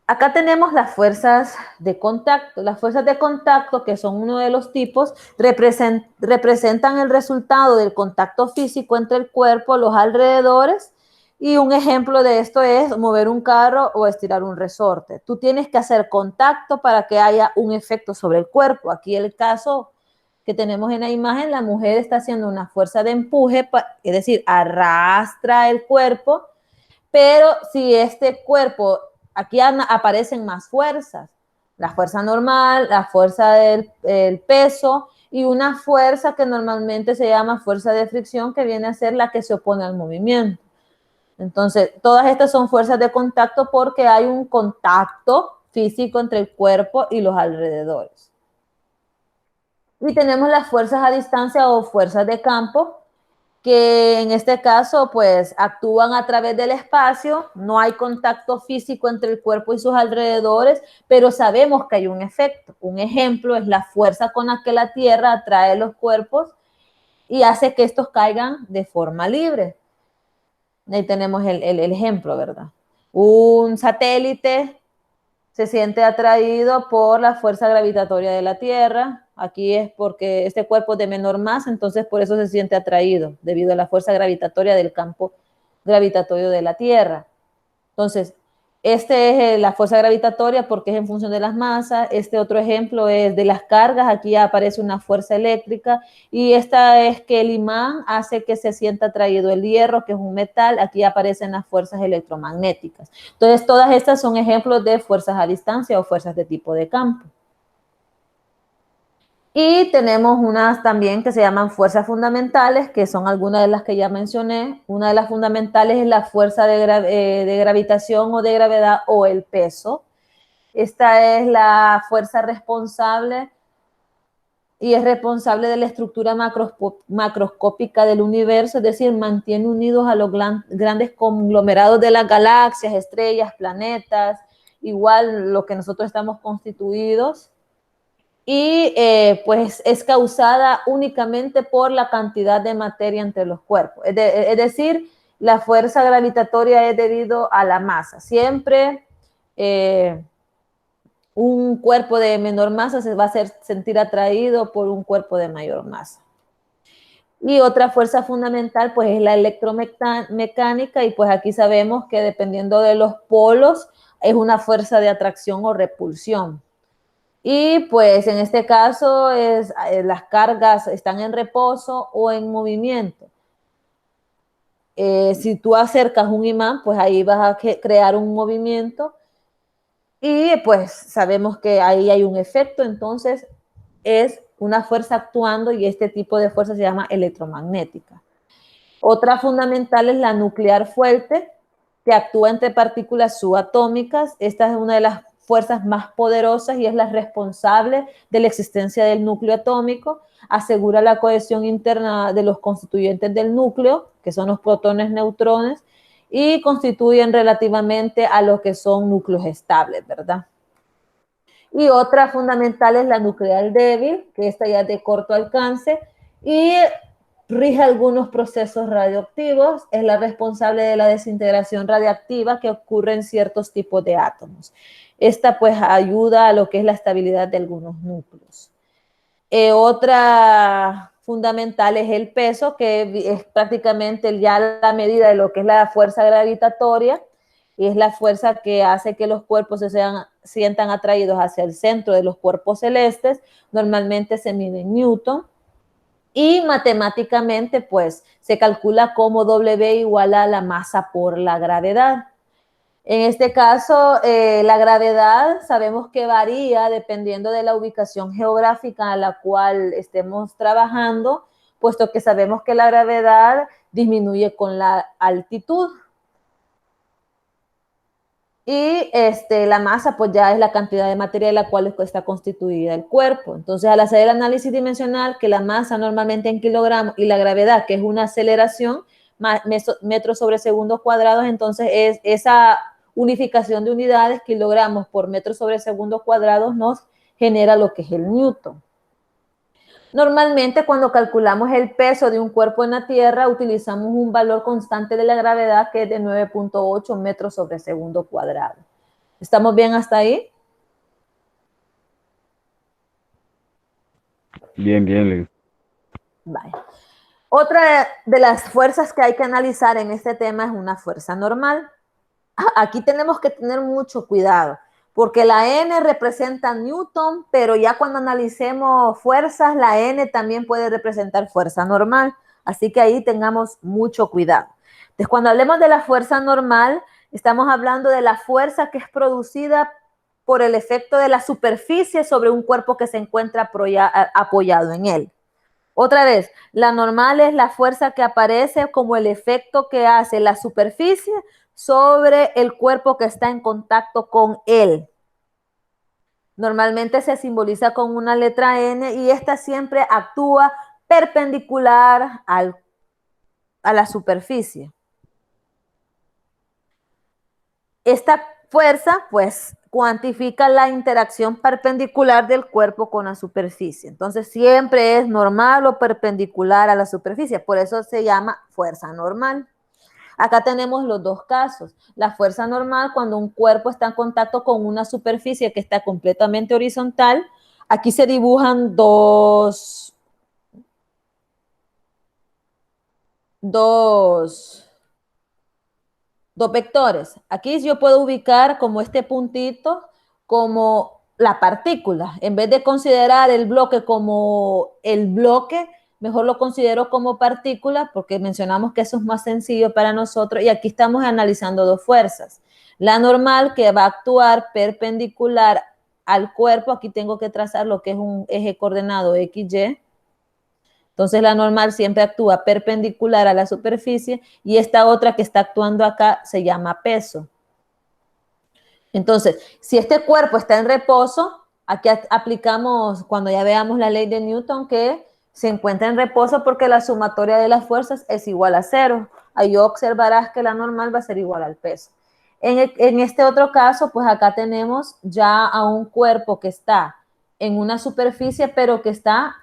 Acá tenemos las fuerzas de contacto. Las fuerzas de contacto, que son uno de los tipos, representan el resultado del contacto físico entre el cuerpo, los alrededores, y un ejemplo de esto es mover un carro o estirar un resorte. Tú tienes que hacer contacto para que haya un efecto sobre el cuerpo. Aquí el caso que tenemos en la imagen, la mujer está haciendo una fuerza de empuje, es decir, arrastra el cuerpo, pero si este cuerpo, aquí aparecen más fuerzas, la fuerza normal, la fuerza del peso y una fuerza que normalmente se llama fuerza de fricción, que viene a ser la que se opone al movimiento. Entonces, todas estas son fuerzas de contacto porque hay un contacto físico entre el cuerpo y los alrededores. Y tenemos las fuerzas a distancia o fuerzas de campo, que en este caso pues actúan a través del espacio, no hay contacto físico entre el cuerpo y sus alrededores, pero sabemos que hay un efecto. Un ejemplo es la fuerza con la que la Tierra atrae los cuerpos y hace que estos caigan de forma libre. Ahí tenemos el ejemplo, ¿verdad? Un satélite se siente atraído por la fuerza gravitatoria de la Tierra. Aquí es porque este cuerpo es de menor masa, entonces por eso se siente atraído, debido a la fuerza gravitatoria del campo gravitatorio de la Tierra. Entonces, este es la fuerza gravitatoria porque es en función de las masas. Este otro ejemplo es de las cargas. Aquí ya aparece una fuerza eléctrica y esta es que el imán hace que se sienta atraído el hierro, que es un metal. Aquí aparecen las fuerzas electromagnéticas. Entonces, todas estas son ejemplos de fuerzas a distancia o fuerzas de tipo de campo. Y tenemos unas también que se llaman fuerzas fundamentales, que son algunas de las que ya mencioné. Una de las fundamentales es la fuerza de gravitación o de gravedad o el peso. Esta es la fuerza responsable y es responsable de la estructura macroscópica del universo, es decir, mantiene unidos a los grandes conglomerados de las galaxias, estrellas, planetas, igual lo que nosotros estamos constituidos. Y pues es causada únicamente por la cantidad de materia entre los cuerpos. Es decir, la fuerza gravitatoria es debido a la masa. Siempre un cuerpo de menor masa se va a hacer sentir atraído por un cuerpo de mayor masa. Y otra fuerza fundamental pues es la electromecánica, y pues aquí sabemos que dependiendo de los polos es una fuerza de atracción o repulsión. Y pues en este caso las cargas están en reposo o en movimiento. Si tú acercas un imán, pues ahí vas a crear un movimiento y pues sabemos que ahí hay un efecto, entonces es una fuerza actuando y este tipo de fuerza se llama electromagnética. Otra fundamental es la nuclear fuerte, que actúa entre partículas subatómicas. Esta es una de las fuerzas más poderosas y es la responsable de la existencia del núcleo atómico. Asegura la cohesión interna de los constituyentes del núcleo, que son los protones, neutrones, y constituyen relativamente a lo que son núcleos estables, ¿verdad? Y otra fundamental es la nuclear débil, que esta ya es de corto alcance y rige algunos procesos radioactivos, es la responsable de la desintegración radiactiva que ocurre en ciertos tipos de átomos. Esta pues ayuda a lo que es la estabilidad de algunos núcleos. Otra fundamental es el peso, que es prácticamente ya la medida de lo que es la fuerza gravitatoria, y es la fuerza que hace que los cuerpos se sientan atraídos hacia el centro de los cuerpos celestes. Normalmente se mide en Newton. Y matemáticamente, pues, se calcula como W igual a la masa por la gravedad. En este caso, la gravedad sabemos que varía dependiendo de la ubicación geográfica a la cual estemos trabajando, puesto que sabemos que la gravedad disminuye con la altitud. Y la masa, pues ya es la cantidad de materia de la cual está constituida el cuerpo. Entonces, al hacer el análisis dimensional, que la masa normalmente en kilogramos y la gravedad, que es una aceleración, metros sobre segundos cuadrados, entonces es esa unificación de unidades, kilogramos por metros sobre segundos cuadrados, nos genera lo que es el newton. Normalmente cuando calculamos el peso de un cuerpo en la Tierra utilizamos un valor constante de la gravedad que es de 9.8 metros sobre segundo cuadrado. ¿Estamos bien hasta ahí? Bien, bien, Liz. Vale. Otra de las fuerzas que hay que analizar en este tema es una fuerza normal. Aquí tenemos que tener mucho cuidado, porque la N representa Newton, pero ya cuando analicemos fuerzas, la N también puede representar fuerza normal. Así que ahí tengamos mucho cuidado. Entonces, cuando hablemos de la fuerza normal, estamos hablando de la fuerza que es producida por el efecto de la superficie sobre un cuerpo que se encuentra apoyado en él. Otra vez, la normal es la fuerza que aparece como el efecto que hace la superficie sobre el cuerpo que está en contacto con él. Normalmente se simboliza con una letra N y esta siempre actúa perpendicular a la superficie. Esta fuerza, pues, cuantifica la interacción perpendicular del cuerpo con la superficie. Entonces, siempre es normal o perpendicular a la superficie. Por eso se llama fuerza normal. Acá tenemos los dos casos. La fuerza normal, cuando un cuerpo está en contacto con una superficie que está completamente horizontal. Aquí se dibujan dos vectores. Aquí yo puedo ubicar como este puntito como la partícula. En vez de considerar el bloque como el bloque, mejor lo considero como partícula porque mencionamos que eso es más sencillo para nosotros y aquí estamos analizando dos fuerzas. La normal que va a actuar perpendicular al cuerpo, aquí tengo que trazar lo que es un eje coordenado XY. Entonces la normal siempre actúa perpendicular a la superficie y esta otra que está actuando acá se llama peso. Entonces, si este cuerpo está en reposo, aquí aplicamos, cuando ya veamos la ley de Newton, que se encuentra en reposo porque la sumatoria de las fuerzas es igual a cero. Ahí observarás que la normal va a ser igual al peso. En este otro caso, pues acá tenemos ya a un cuerpo que está en una superficie, pero que está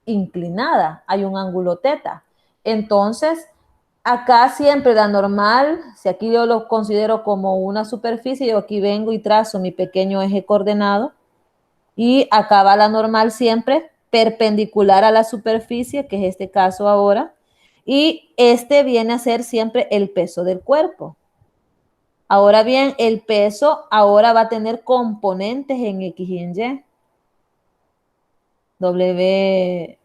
inclinada, hay un ángulo teta. Entonces, acá siempre la normal, si aquí yo lo considero como una superficie, yo aquí vengo y trazo mi pequeño eje coordenado y acá va la normal siempre perpendicular a la superficie, que es este caso ahora, y este viene a ser siempre el peso del cuerpo. Ahora bien, el peso ahora va a tener componentes en X y en Y. W.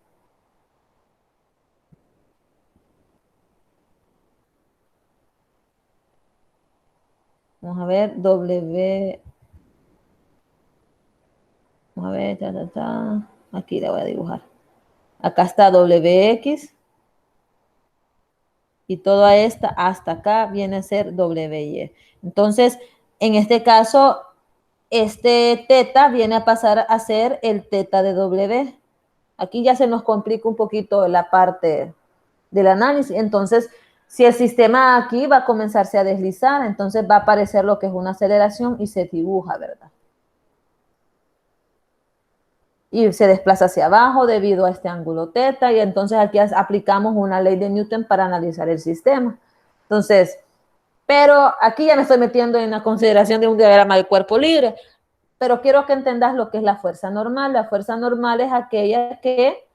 Vamos a ver, W. Vamos a ver, aquí la voy a dibujar. Acá está WX y toda esta hasta acá viene a ser WY. Entonces, en este caso, este teta viene a pasar a ser el teta de W. Aquí ya se nos complica un poquito la parte del análisis. Entonces, si el sistema aquí va a comenzarse a deslizar, entonces va a aparecer lo que es una aceleración y se dibuja, ¿verdad? Y se desplaza hacia abajo debido a este ángulo teta y entonces aquí aplicamos una ley de Newton para analizar el sistema. Entonces, pero aquí ya me estoy metiendo en la consideración de un diagrama de cuerpo libre, pero quiero que entendas lo que es la fuerza normal. La fuerza normal es aquella que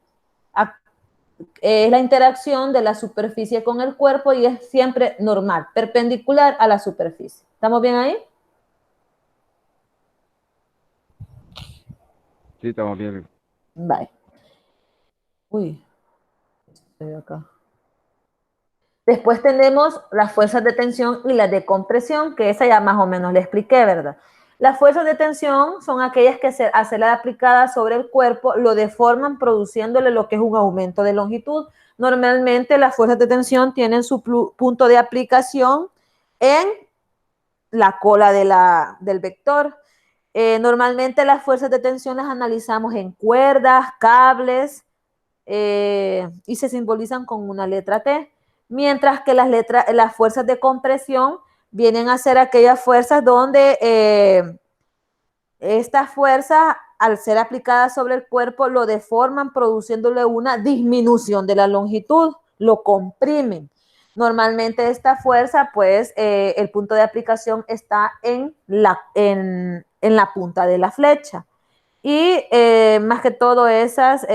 es la interacción de la superficie con el cuerpo y es siempre normal, perpendicular a la superficie. ¿Estamos bien ahí? Sí, estamos bien. Bye. Uy, estoy acá. Después tenemos las fuerzas de tensión y las de compresión, que esa ya más o menos le expliqué, ¿verdad? Las fuerzas de tensión son aquellas que al ser aplicadas sobre el cuerpo lo deforman produciéndole lo que es un aumento de longitud. Normalmente las fuerzas de tensión tienen su punto de aplicación en la cola del vector. Normalmente las fuerzas de tensión las analizamos en cuerdas, cables, y se simbolizan con una letra T, mientras que las fuerzas de compresión vienen a ser aquellas fuerzas donde estas fuerzas, al ser aplicadas sobre el cuerpo, lo deforman produciéndole una disminución de la longitud, lo comprimen. Normalmente esta fuerza, pues, el punto de aplicación está en la punta de la flecha. Y más que todo esas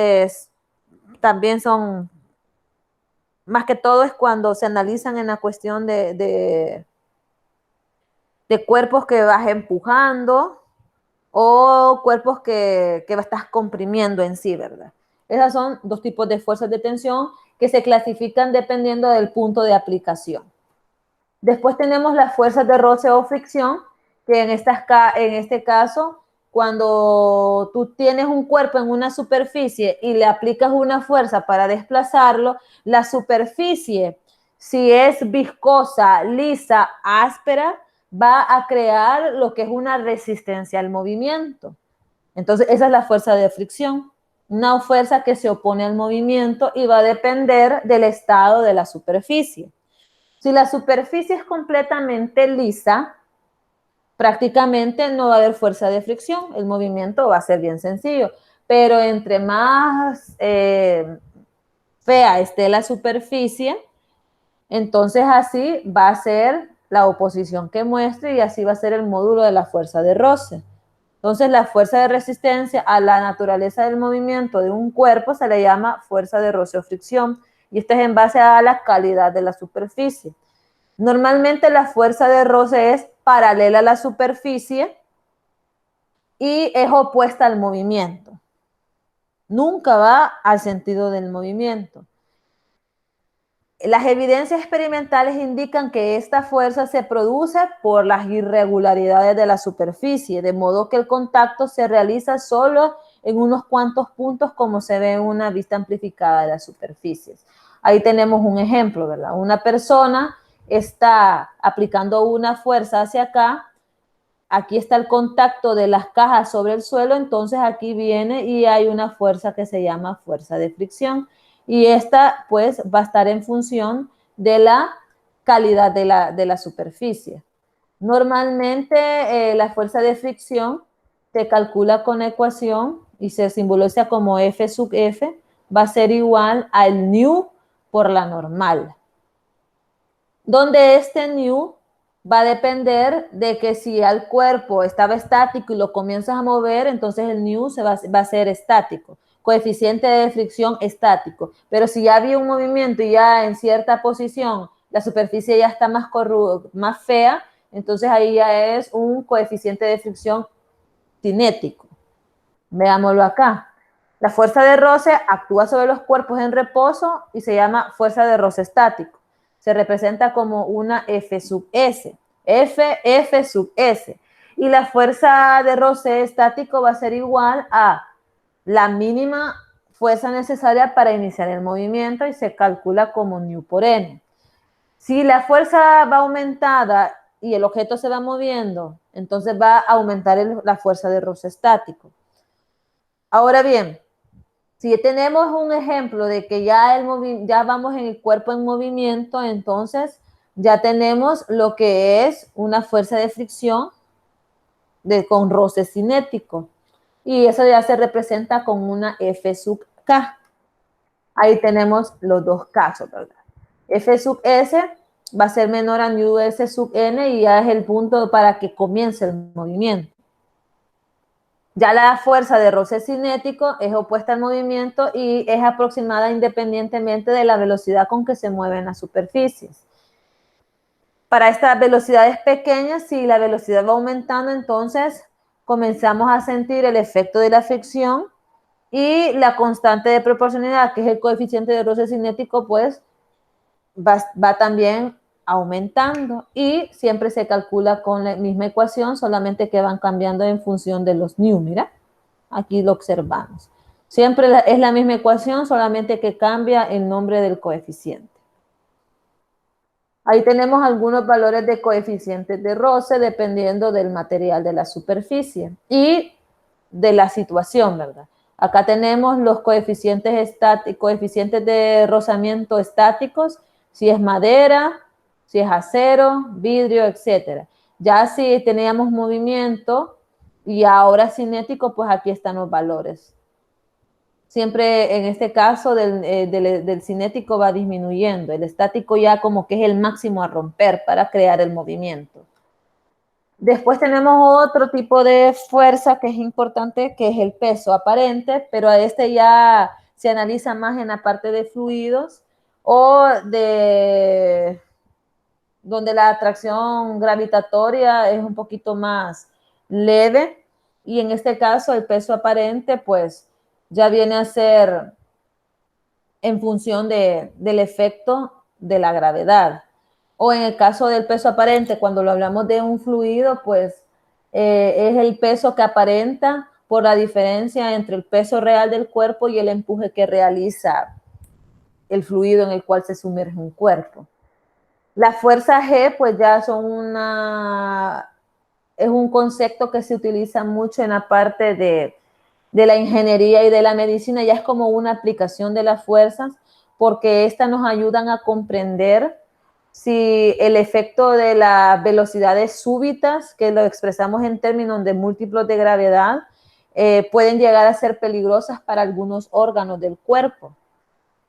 también son, más que todo es cuando se analizan en la cuestión de cuerpos que vas empujando o cuerpos que estás comprimiendo en sí, ¿verdad? Esas son dos tipos de fuerzas de tensión que se clasifican dependiendo del punto de aplicación. Después tenemos las fuerzas de roce o fricción, que en este caso, cuando tú tienes un cuerpo en una superficie y le aplicas una fuerza para desplazarlo, la superficie, si es viscosa, lisa, áspera, va a crear lo que es una resistencia al movimiento. Entonces, esa es la fuerza de fricción, una fuerza que se opone al movimiento y va a depender del estado de la superficie. Si la superficie es completamente lisa, prácticamente no va a haber fuerza de fricción, el movimiento va a ser bien sencillo, pero entre más fea esté la superficie, entonces así va a ser la oposición que muestre y así va a ser el módulo de la fuerza de roce. Entonces la fuerza de resistencia a la naturaleza del movimiento de un cuerpo se le llama fuerza de roce o fricción y esta es en base a la calidad de la superficie. Normalmente la fuerza de roce es paralela a la superficie y es opuesta al movimiento. Nunca va al sentido del movimiento. Las evidencias experimentales indican que esta fuerza se produce por las irregularidades de la superficie, de modo que el contacto se realiza solo en unos cuantos puntos como se ve en una vista amplificada de las superficies. Ahí tenemos un ejemplo, ¿verdad? Una persona está aplicando una fuerza hacia acá, aquí está el contacto de las cajas sobre el suelo, entonces aquí viene y hay una fuerza que se llama fuerza de fricción y esta pues va a estar en función de la calidad de la superficie. Normalmente la fuerza de fricción se calcula con ecuación y se simboliza como F sub F, va a ser igual al nu por la normal, donde este nu va a depender de que si el cuerpo estaba estático y lo comienzas a mover, entonces el nu va a ser estático, coeficiente de fricción estático. Pero si ya había un movimiento y ya en cierta posición la superficie ya está más fea, entonces ahí ya es un coeficiente de fricción cinético. Veámoslo acá. La fuerza de roce actúa sobre los cuerpos en reposo y se llama fuerza de roce estático. Se representa como una F sub S. F sub S. Y la fuerza de roce estático va a ser igual a la mínima fuerza necesaria para iniciar el movimiento y se calcula como nu por n. Si la fuerza va aumentada y el objeto se va moviendo, entonces va a aumentar la fuerza de roce estático. Ahora bien, si tenemos un ejemplo de que ya vamos en el cuerpo en movimiento, entonces ya tenemos lo que es una fuerza de fricción con roce cinético. Y eso ya se representa con una F sub K. Ahí tenemos los dos casos, ¿verdad? F sub S va a ser menor a nu S sub N y ya es el punto para que comience el movimiento. Ya la fuerza de roce cinético es opuesta al movimiento y es aproximada independientemente de la velocidad con que se mueven las superficies. Para estas velocidades pequeñas, si la velocidad va aumentando, entonces comenzamos a sentir el efecto de la fricción y la constante de proporcionalidad, que es el coeficiente de roce cinético, pues va también aumentando y siempre se calcula con la misma ecuación, solamente que van cambiando en función de los nu. Mira, aquí lo observamos. Siempre es la misma ecuación, solamente que cambia el nombre del coeficiente. Ahí tenemos algunos valores de coeficientes de roce dependiendo del material de la superficie y de la situación, ¿verdad? Acá tenemos los coeficientes de rozamiento estáticos, si es madera, si es acero, vidrio, etc. Ya si teníamos movimiento y ahora cinético, pues aquí están los valores. Siempre en este caso del cinético va disminuyendo. El estático ya como que es el máximo a romper para crear el movimiento. Después tenemos otro tipo de fuerza que es importante, que es el peso aparente, pero a este ya se analiza más en la parte de fluidos o de donde la atracción gravitatoria es un poquito más leve. Y en este caso el peso aparente pues ya viene a ser en función del efecto de la gravedad. O en el caso del peso aparente, cuando lo hablamos de un fluido, pues es el peso que aparenta por la diferencia entre el peso real del cuerpo y el empuje que realiza el fluido en el cual se sumerge un cuerpo. La fuerza G, pues ya es un concepto que se utiliza mucho en la parte de la ingeniería y de la medicina, ya es como una aplicación de las fuerzas, porque estas nos ayudan a comprender si el efecto de las velocidades súbitas, que lo expresamos en términos de múltiplos de gravedad, pueden llegar a ser peligrosas para algunos órganos del cuerpo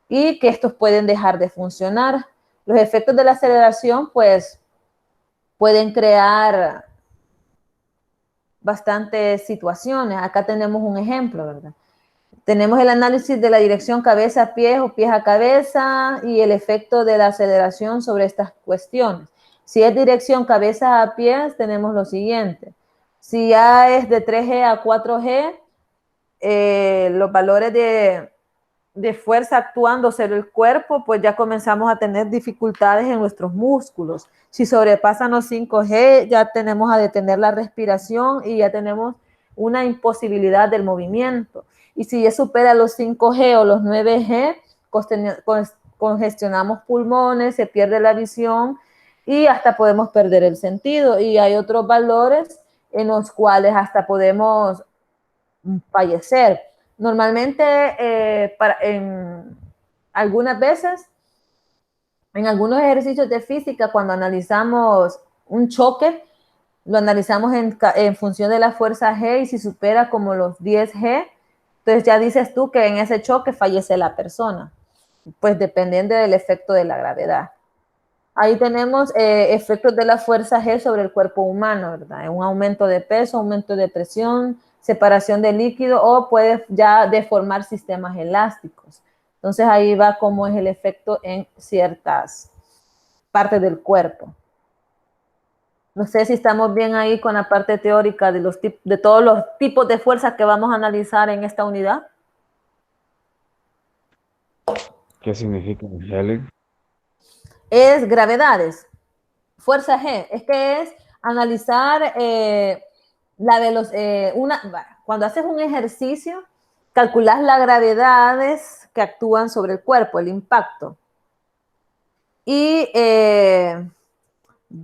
y que estos pueden dejar de funcionar. Los efectos de la aceleración, pues, pueden crear bastantes situaciones. Acá tenemos un ejemplo, ¿verdad? Tenemos el análisis de la dirección cabeza a pies o pies a cabeza y el efecto de la aceleración sobre estas cuestiones. Si es dirección cabeza a pies, tenemos lo siguiente. Si ya es de 3G a 4G, los valores de fuerza actuando sobre el cuerpo, pues ya comenzamos a tener dificultades en nuestros músculos. Si sobrepasan los 5G, ya tenemos a detener la respiración y ya tenemos una imposibilidad del movimiento. Y si ya supera los 5G o los 9G, congestionamos pulmones, se pierde la visión y hasta podemos perder el sentido. Y hay otros valores en los cuales hasta podemos fallecer. Normalmente, algunas veces, en algunos ejercicios de física, cuando analizamos un choque, lo analizamos en función de la fuerza G y si supera como los 10G, entonces ya dices tú que en ese choque fallece la persona, pues dependiendo del efecto de la gravedad. Ahí tenemos efectos de la fuerza G sobre el cuerpo humano, ¿verdad? Un aumento de peso, aumento de presión, separación de líquido o puede ya deformar sistemas elásticos. Entonces ahí va cómo es el efecto en ciertas partes del cuerpo. No sé si estamos bien ahí con la parte teórica de todos los tipos de fuerzas que vamos a analizar en esta unidad. ¿Qué significa, Helen? Es gravedades. Fuerza G, es que es analizar la velocidad, cuando haces un ejercicio, calculas las gravedades que actúan sobre el cuerpo, el impacto. Y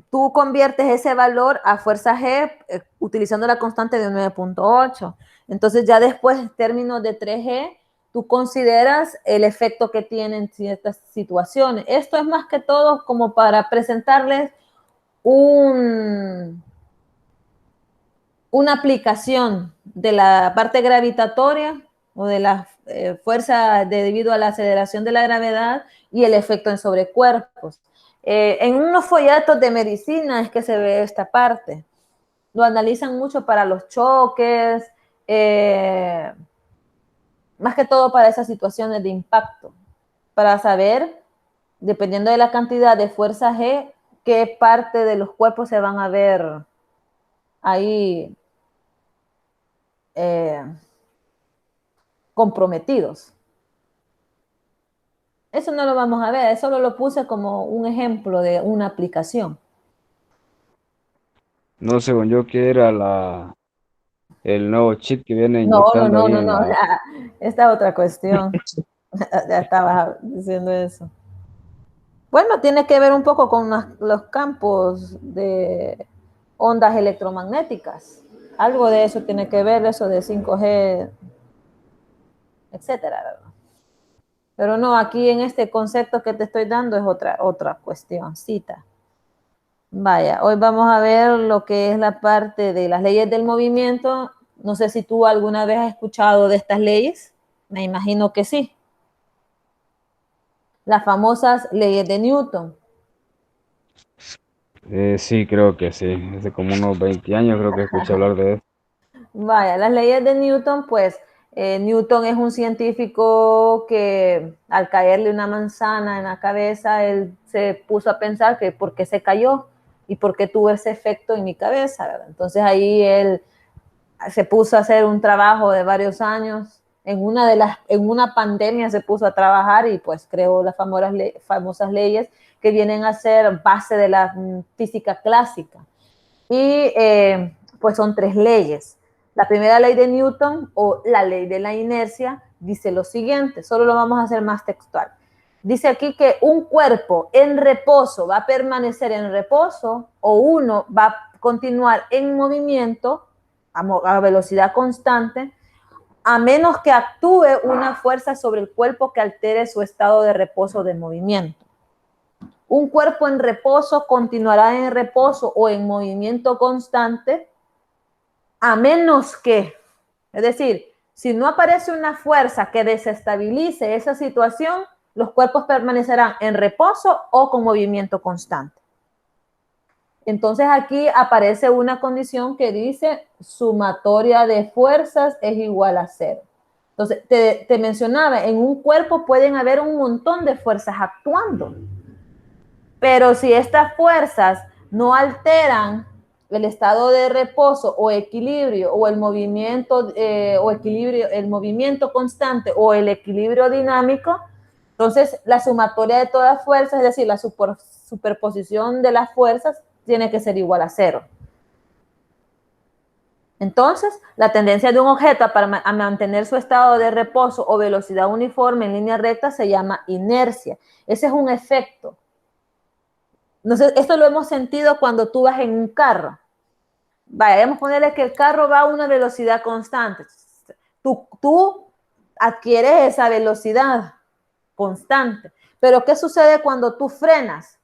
tú conviertes ese valor a fuerza G utilizando la constante de 9.8. Entonces ya después, en términos de 3G, tú consideras el efecto que tienen ciertas situaciones. Esto es más que todo como para presentarles una aplicación de la parte gravitatoria o de la fuerza debido a la aceleración de la gravedad y el efecto en sobrecuerpos. En unos folletos de medicina es que se ve esta parte. Lo analizan mucho para los choques, más que todo para esas situaciones de impacto, para saber, dependiendo de la cantidad de fuerza G, qué parte de los cuerpos se van a ver ahí comprometidos. Eso no lo vamos a ver, eso lo puse como un ejemplo de una aplicación. No, según yo, que era el nuevo chip que viene No, no, inyectando no, ahí no, en no, la... esta otra cuestión. Ya estaba diciendo eso. Bueno, tiene que ver un poco con los campos de ondas electromagnéticas. Algo de eso tiene que ver, eso de 5G, etcétera, ¿verdad? Pero no, aquí en este concepto que te estoy dando es otra cuestioncita. Vaya, hoy vamos a ver lo que es la parte de las leyes del movimiento. No sé si tú alguna vez has escuchado de estas leyes. Me imagino que sí. Las famosas leyes de Newton. Sí, creo que sí. Hace como unos 20 años creo que escuché hablar de eso. Vaya, las leyes de Newton, pues Newton es un científico que al caerle una manzana en la cabeza, él se puso a pensar que por qué se cayó y por qué tuvo ese efecto en mi cabeza, ¿verdad? Entonces ahí él se puso a hacer un trabajo de varios años. En una pandemia se puso a trabajar y pues creó las famosas leyes que vienen a ser base de la física clásica. Y pues son 3 leyes. La primera ley de Newton, o la ley de la inercia, dice lo siguiente, solo lo vamos a hacer más textual. Dice aquí que un cuerpo en reposo va a permanecer en reposo, o uno va a continuar en movimiento a velocidad constante, a menos que actúe una fuerza sobre el cuerpo que altere su estado de reposo o de movimiento. Un cuerpo en reposo continuará en reposo o en movimiento constante, a menos que, es decir, si no aparece una fuerza que desestabilice esa situación, los cuerpos permanecerán en reposo o con movimiento constante. Entonces aquí aparece una condición que dice sumatoria de fuerzas es igual a 0. Entonces, te mencionaba, en un cuerpo pueden haber un montón de fuerzas actuando, pero si estas fuerzas no alteran el estado de reposo o equilibrio o el movimiento el movimiento constante o el equilibrio dinámico, entonces la sumatoria de todas fuerzas, es decir, la superposición de las fuerzas tiene que ser igual a 0. Entonces, la tendencia de un objeto a mantener su estado de reposo o velocidad uniforme en línea recta se llama inercia. Ese es un efecto. Esto lo hemos sentido cuando tú vas en un carro. Vaya, vamos a ponerle que el carro va a una velocidad constante. Tú adquieres esa velocidad constante. Pero ¿qué sucede cuando tú frenas?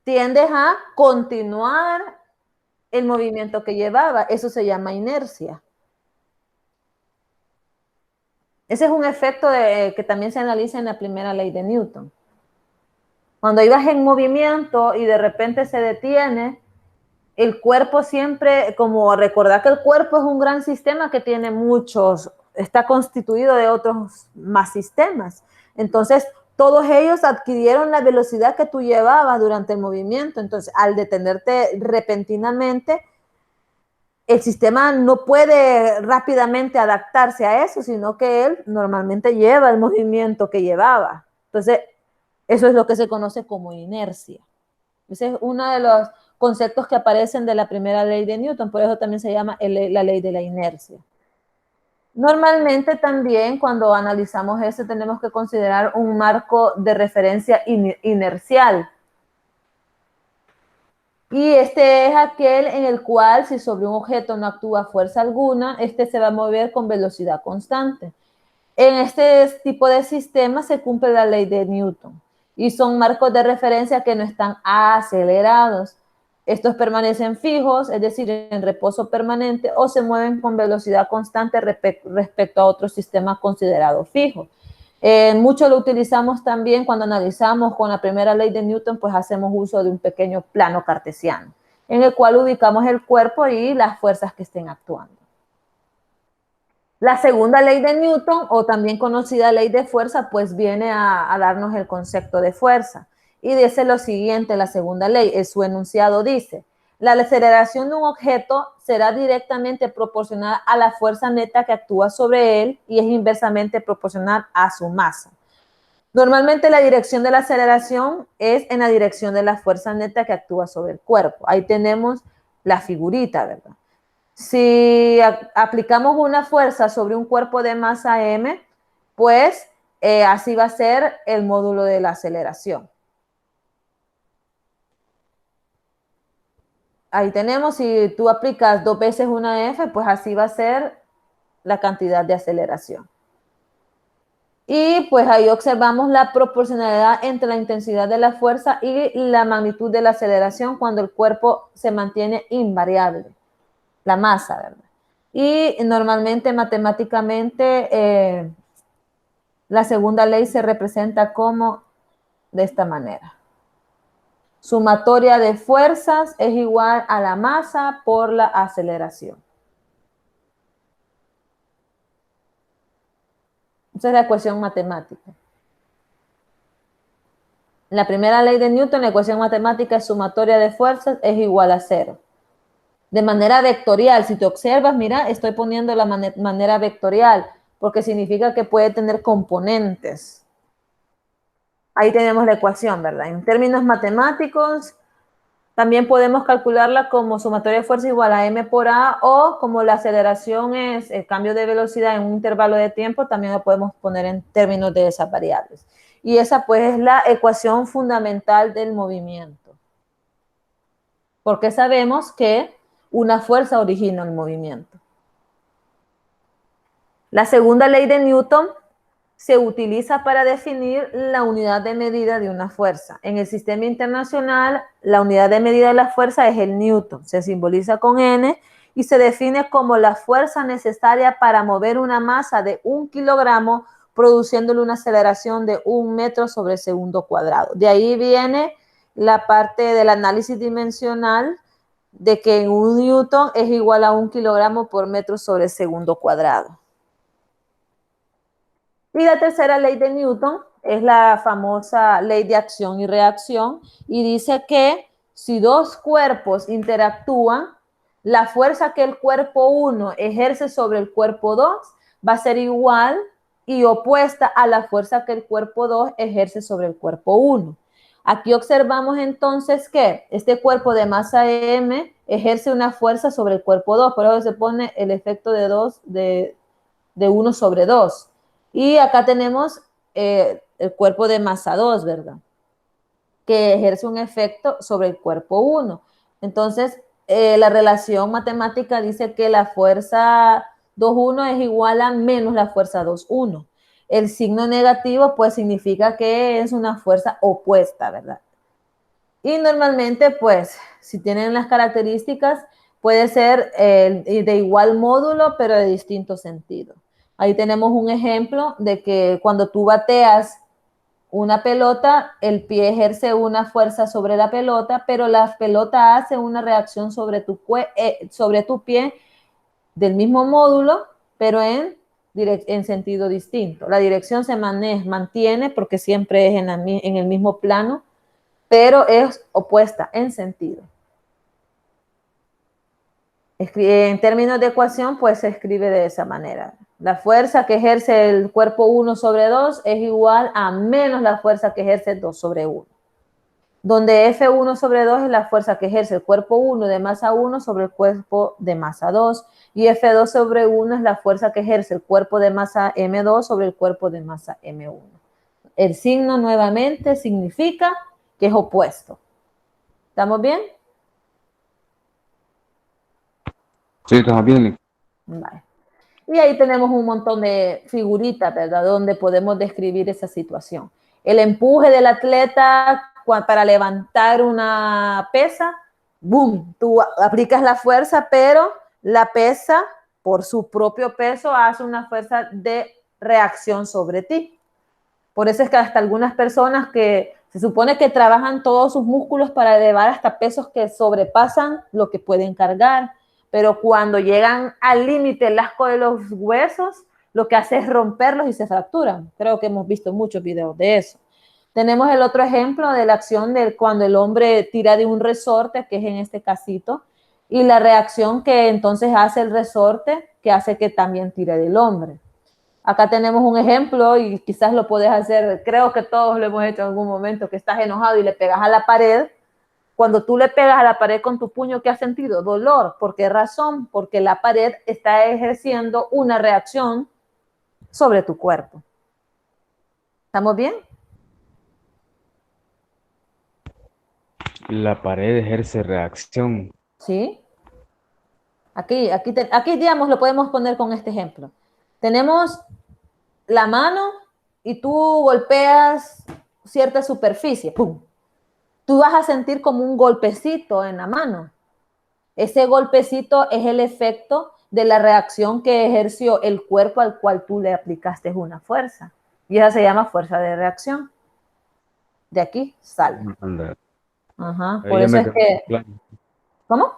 Tiendes a continuar el movimiento que llevaba. Eso se llama inercia. Ese es un efecto que también se analiza en la primera ley de Newton. Cuando ibas en movimiento y de repente se detiene, el cuerpo siempre, como recordar que el cuerpo es un gran sistema que tiene está constituido de otros más sistemas. Entonces, todos ellos adquirieron la velocidad que tú llevabas durante el movimiento. Entonces, al detenerte repentinamente, el sistema no puede rápidamente adaptarse a eso, sino que él normalmente lleva el movimiento que llevaba. Entonces, eso es lo que se conoce como inercia. Ese es uno de los conceptos que aparecen de la primera ley de Newton, por eso también se llama la ley de la inercia. Normalmente también cuando analizamos eso tenemos que considerar un marco de referencia inercial. Y este es aquel en el cual si sobre un objeto no actúa fuerza alguna, este se va a mover con velocidad constante. En este tipo de sistemas se cumple la ley de Newton y son marcos de referencia que no están acelerados. Estos permanecen fijos, es decir, en reposo permanente, o se mueven con velocidad constante respecto a otros sistemas considerados fijos. Mucho lo utilizamos también cuando analizamos con la primera ley de Newton, pues hacemos uso de un pequeño plano cartesiano, en el cual ubicamos el cuerpo y las fuerzas que estén actuando. La segunda ley de Newton, o también conocida ley de fuerza, pues viene a darnos el concepto de fuerza. Y dice lo siguiente, la segunda ley, su enunciado dice, la aceleración de un objeto será directamente proporcional a la fuerza neta que actúa sobre él y es inversamente proporcional a su masa. Normalmente la dirección de la aceleración es en la dirección de la fuerza neta que actúa sobre el cuerpo. Ahí tenemos la figurita, ¿verdad? Si aplicamos una fuerza sobre un cuerpo de masa m, pues así va a ser el módulo de la aceleración. Ahí tenemos, si tú aplicas 2 veces una F, pues así va a ser la cantidad de aceleración. Y pues ahí observamos la proporcionalidad entre la intensidad de la fuerza y la magnitud de la aceleración cuando el cuerpo se mantiene invariable, la masa, ¿verdad? Y normalmente matemáticamente la segunda ley se representa como de esta manera. Sumatoria de fuerzas es igual a la masa por la aceleración. Esa es la ecuación matemática. La primera ley de Newton, la ecuación matemática sumatoria de fuerzas es igual a cero. De manera vectorial, si te observas, mira, estoy poniendo la manera vectorial, porque significa que puede tener componentes. Ahí tenemos la ecuación, ¿verdad? En términos matemáticos, también podemos calcularla como sumatoria de fuerza igual a m por a, o como la aceleración es el cambio de velocidad en un intervalo de tiempo, también lo podemos poner en términos de esas variables. Y esa pues es la ecuación fundamental del movimiento. Porque sabemos que una fuerza origina el movimiento. La segunda ley de Newton se utiliza para definir la unidad de medida de una fuerza. En el sistema internacional, la unidad de medida de la fuerza es el Newton. Se simboliza con N y se define como la fuerza necesaria para mover una masa de 1 kilogramo, produciéndole una aceleración de 1 metro sobre segundo cuadrado. De ahí viene la parte del análisis dimensional de que un Newton es igual a 1 kilogramo por metro sobre segundo cuadrado. Y la tercera ley de Newton es la famosa ley de acción y reacción y dice que si dos cuerpos interactúan, la fuerza que el cuerpo 1 ejerce sobre el cuerpo 2 va a ser igual y opuesta a la fuerza que el cuerpo 2 ejerce sobre el cuerpo 1. Aquí observamos entonces que este cuerpo de masa m ejerce una fuerza sobre el cuerpo 2, por eso se pone el efecto de 1 sobre 2. Y acá tenemos el cuerpo de masa 2, ¿verdad? Que ejerce un efecto sobre el cuerpo 1. Entonces, la relación matemática dice que la fuerza 2,1 es igual a menos la fuerza 2,1. El signo negativo, pues, significa que es una fuerza opuesta, ¿verdad? Y normalmente, pues, si tienen las características, puede ser de igual módulo, pero de distinto sentido. Ahí tenemos un ejemplo de que cuando tú bateas una pelota, el pie ejerce una fuerza sobre la pelota, pero la pelota hace una reacción sobre tu pie del mismo módulo, pero en sentido distinto. La dirección se mantiene porque siempre es en el mismo plano, pero es opuesta en sentido. En términos de ecuación, pues se escribe de esa manera. La fuerza que ejerce el cuerpo 1 sobre 2 es igual a menos la fuerza que ejerce 2 sobre 1. Donde F1 sobre 2 es la fuerza que ejerce el cuerpo 1 de masa 1 sobre el cuerpo de masa 2. Y F2 sobre 1 es la fuerza que ejerce el cuerpo de masa M2 sobre el cuerpo de masa M1. El signo nuevamente significa que es opuesto. ¿Estamos bien? Sí, estamos bien. Vale. Y ahí tenemos un montón de figuritas, ¿verdad? Donde podemos describir esa situación. El empuje del atleta para levantar una pesa, ¡boom! Tú aplicas la fuerza, pero la pesa, por su propio peso, hace una fuerza de reacción sobre ti. Por eso es que hasta algunas personas que se supone que trabajan todos sus músculos para elevar hasta pesos que sobrepasan lo que pueden cargar, pero cuando llegan al límite, el asco de los huesos, lo que hace es romperlos y se fracturan. Creo que hemos visto muchos videos de eso. Tenemos el otro ejemplo de la acción de cuando el hombre tira de un resorte, que es en este casito, y la reacción que entonces hace el resorte, que hace que también tire del hombre. Acá tenemos un ejemplo y quizás lo puedes hacer, creo que todos lo hemos hecho en algún momento, que estás enojado y le pegas a la pared. Cuando tú le pegas a la pared con tu puño, ¿qué has sentido? Dolor. ¿Por qué razón? Porque la pared está ejerciendo una reacción sobre tu cuerpo. ¿Estamos bien? La pared ejerce reacción. Sí. Aquí digamos, lo podemos poner con este ejemplo. Tenemos la mano y tú golpeas cierta superficie. ¡Pum! Tú vas a sentir como un golpecito en la mano. Ese golpecito es el efecto de la reacción que ejerció el cuerpo al cual tú le aplicaste una fuerza. Y esa se llama fuerza de reacción. De aquí sale. Anda. Ajá, Ahí por ya eso me es quedó que... claro. ¿Cómo?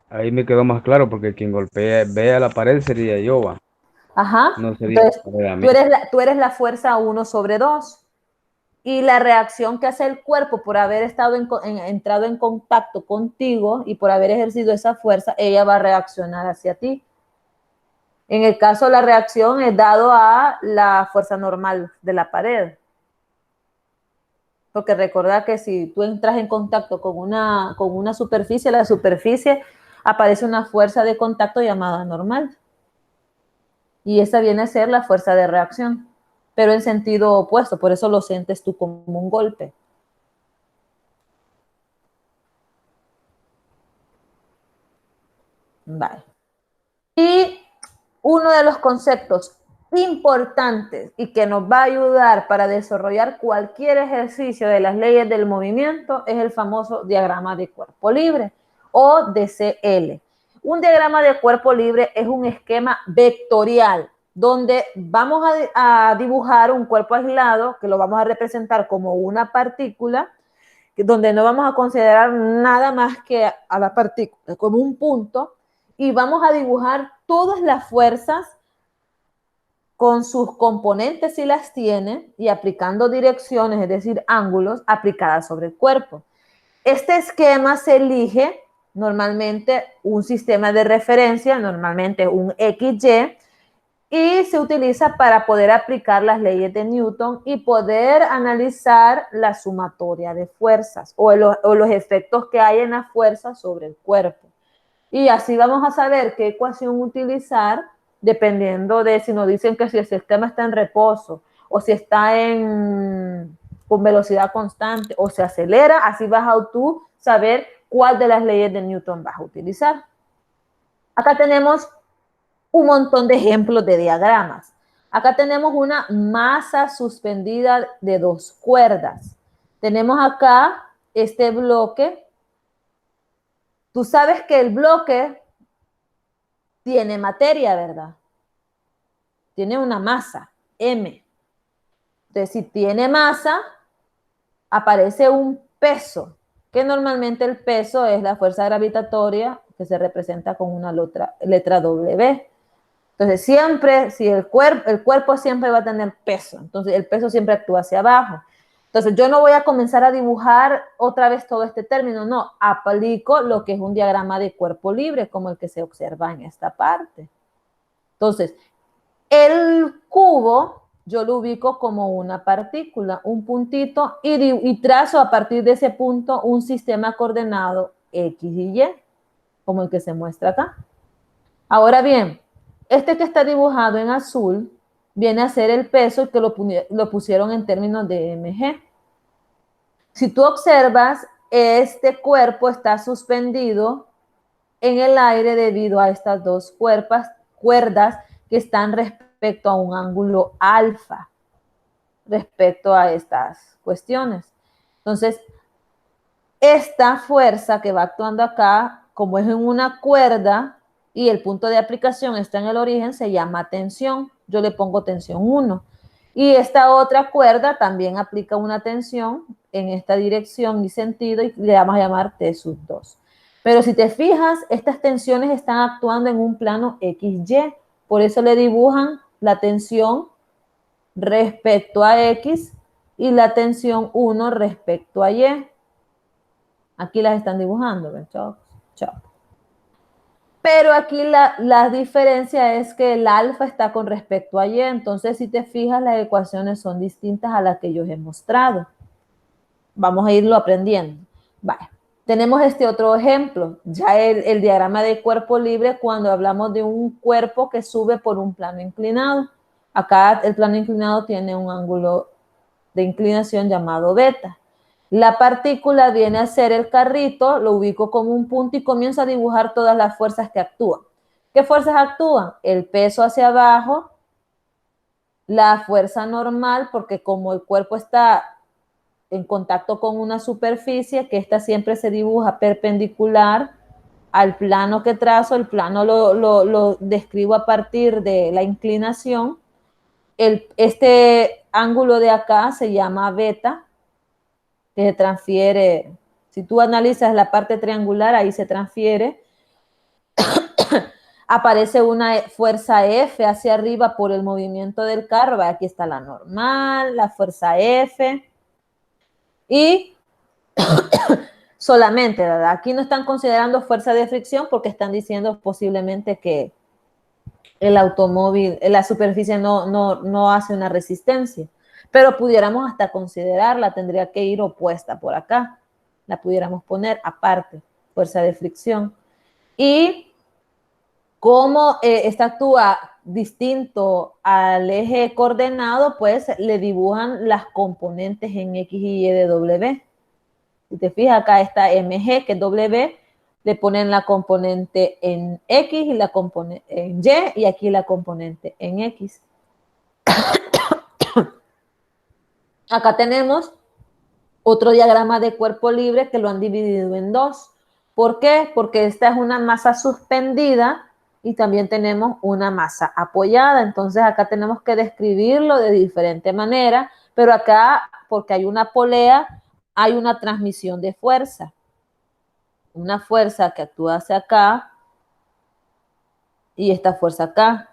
Ahí me quedó más claro porque quien golpea, ve a la pared sería yo, Ajá, no sería entonces la pared a mí. tú eres la fuerza 1 sobre 2. y la reacción que hace el cuerpo por haber entrado en contacto contigo y por haber ejercido esa fuerza, ella va a reaccionar hacia ti. En el caso, la reacción es dado a la fuerza normal de la pared. Porque recuerda que si tú entras en contacto con una superficie, la superficie aparece una fuerza de contacto llamada normal. Y esa viene a ser la fuerza de reacción, pero en sentido opuesto, por eso lo sientes tú como un golpe. Vale. Y uno de los conceptos importantes y que nos va a ayudar para desarrollar cualquier ejercicio de las leyes del movimiento es el famoso diagrama de cuerpo libre o DCL. Un diagrama de cuerpo libre es un esquema vectorial donde vamos a dibujar un cuerpo aislado que lo vamos a representar como una partícula, donde no vamos a considerar nada más que a la partícula como un punto, y vamos a dibujar todas las fuerzas con sus componentes si las tiene y aplicando direcciones, es decir, ángulos aplicadas sobre el cuerpo. Este esquema se elige normalmente un sistema de referencia, normalmente un XY, y se utiliza para poder aplicar las leyes de Newton y poder analizar la sumatoria de fuerzas o los efectos que hay en las fuerzas sobre el cuerpo. Y así vamos a saber qué ecuación utilizar dependiendo de si nos dicen que si el sistema está en reposo o si está con velocidad constante o se acelera, así vas a tú saber cuál de las leyes de Newton vas a utilizar. Acá tenemos un montón de ejemplos de diagramas. Acá tenemos una masa suspendida de 2 cuerdas. Tenemos acá este bloque. Tú sabes que el bloque tiene materia, ¿verdad? Tiene una masa, M. Entonces, si tiene masa, aparece un peso, que normalmente el peso es la fuerza gravitatoria que se representa con una letra W. Entonces, siempre, si el cuerpo siempre va a tener peso, entonces el peso siempre actúa hacia abajo. Entonces, yo no voy a comenzar a dibujar otra vez todo este término, no, aplico lo que es un diagrama de cuerpo libre, como el que se observa en esta parte. Entonces, el cubo yo lo ubico como una partícula, un puntito, y trazo a partir de ese punto un sistema coordenado X y Y, como el que se muestra acá. Ahora bien, este que está dibujado en azul viene a ser el peso que lo pusieron en términos de mg. Si tú observas, este cuerpo está suspendido en el aire debido a estas 2 cuerdas que están respecto a un ángulo alfa, respecto a estas cuestiones. Entonces, esta fuerza que va actuando acá, como es en una cuerda y el punto de aplicación está en el origen, se llama tensión. Yo le pongo tensión 1. Y esta otra cuerda también aplica una tensión en esta dirección y sentido y le vamos a llamar T sub 2. Pero si te fijas, estas tensiones están actuando en un plano XY. Por eso le dibujan la tensión respecto a X y la tensión 1 respecto a Y. Aquí las están dibujando, ¿ven? Chao, chao. Pero aquí la diferencia es que el alfa está con respecto a Y, entonces si te fijas las ecuaciones son distintas a las que yo he mostrado. Vamos a irlo aprendiendo. Vale. Tenemos este otro ejemplo, ya el diagrama de cuerpo libre cuando hablamos de un cuerpo que sube por un plano inclinado. Acá el plano inclinado tiene un ángulo de inclinación llamado beta. La partícula viene a ser el carrito, lo ubico como un punto y comienzo a dibujar todas las fuerzas que actúan. ¿Qué fuerzas actúan? El peso hacia abajo, la fuerza normal, porque como el cuerpo está en contacto con una superficie, que esta siempre se dibuja perpendicular al plano que trazo, el plano lo describo a partir de la inclinación. Este ángulo de acá se llama beta, que se transfiere, si tú analizas la parte triangular, ahí se transfiere. Aparece una fuerza F hacia arriba por el movimiento del carro. Aquí está la normal, la fuerza F. Y solamente, ¿verdad? Aquí no están considerando fuerza de fricción porque están diciendo posiblemente que el automóvil, la superficie no hace una resistencia, pero pudiéramos hasta considerarla, tendría que ir opuesta por acá, la pudiéramos poner aparte, fuerza de fricción. Y como esta actúa distinto al eje coordenado, pues le dibujan las componentes en X y Y de W. Si te fijas, acá está MG, que es W, le ponen la componente en X y la componente en Y, y aquí la componente en X. Acá tenemos otro diagrama de cuerpo libre que lo han dividido en dos. ¿Por qué? Porque esta es una masa suspendida y también tenemos una masa apoyada. Entonces acá tenemos que describirlo de diferente manera, pero acá, porque hay una polea, hay una transmisión de fuerza. Una fuerza que actúa hacia acá y esta fuerza acá.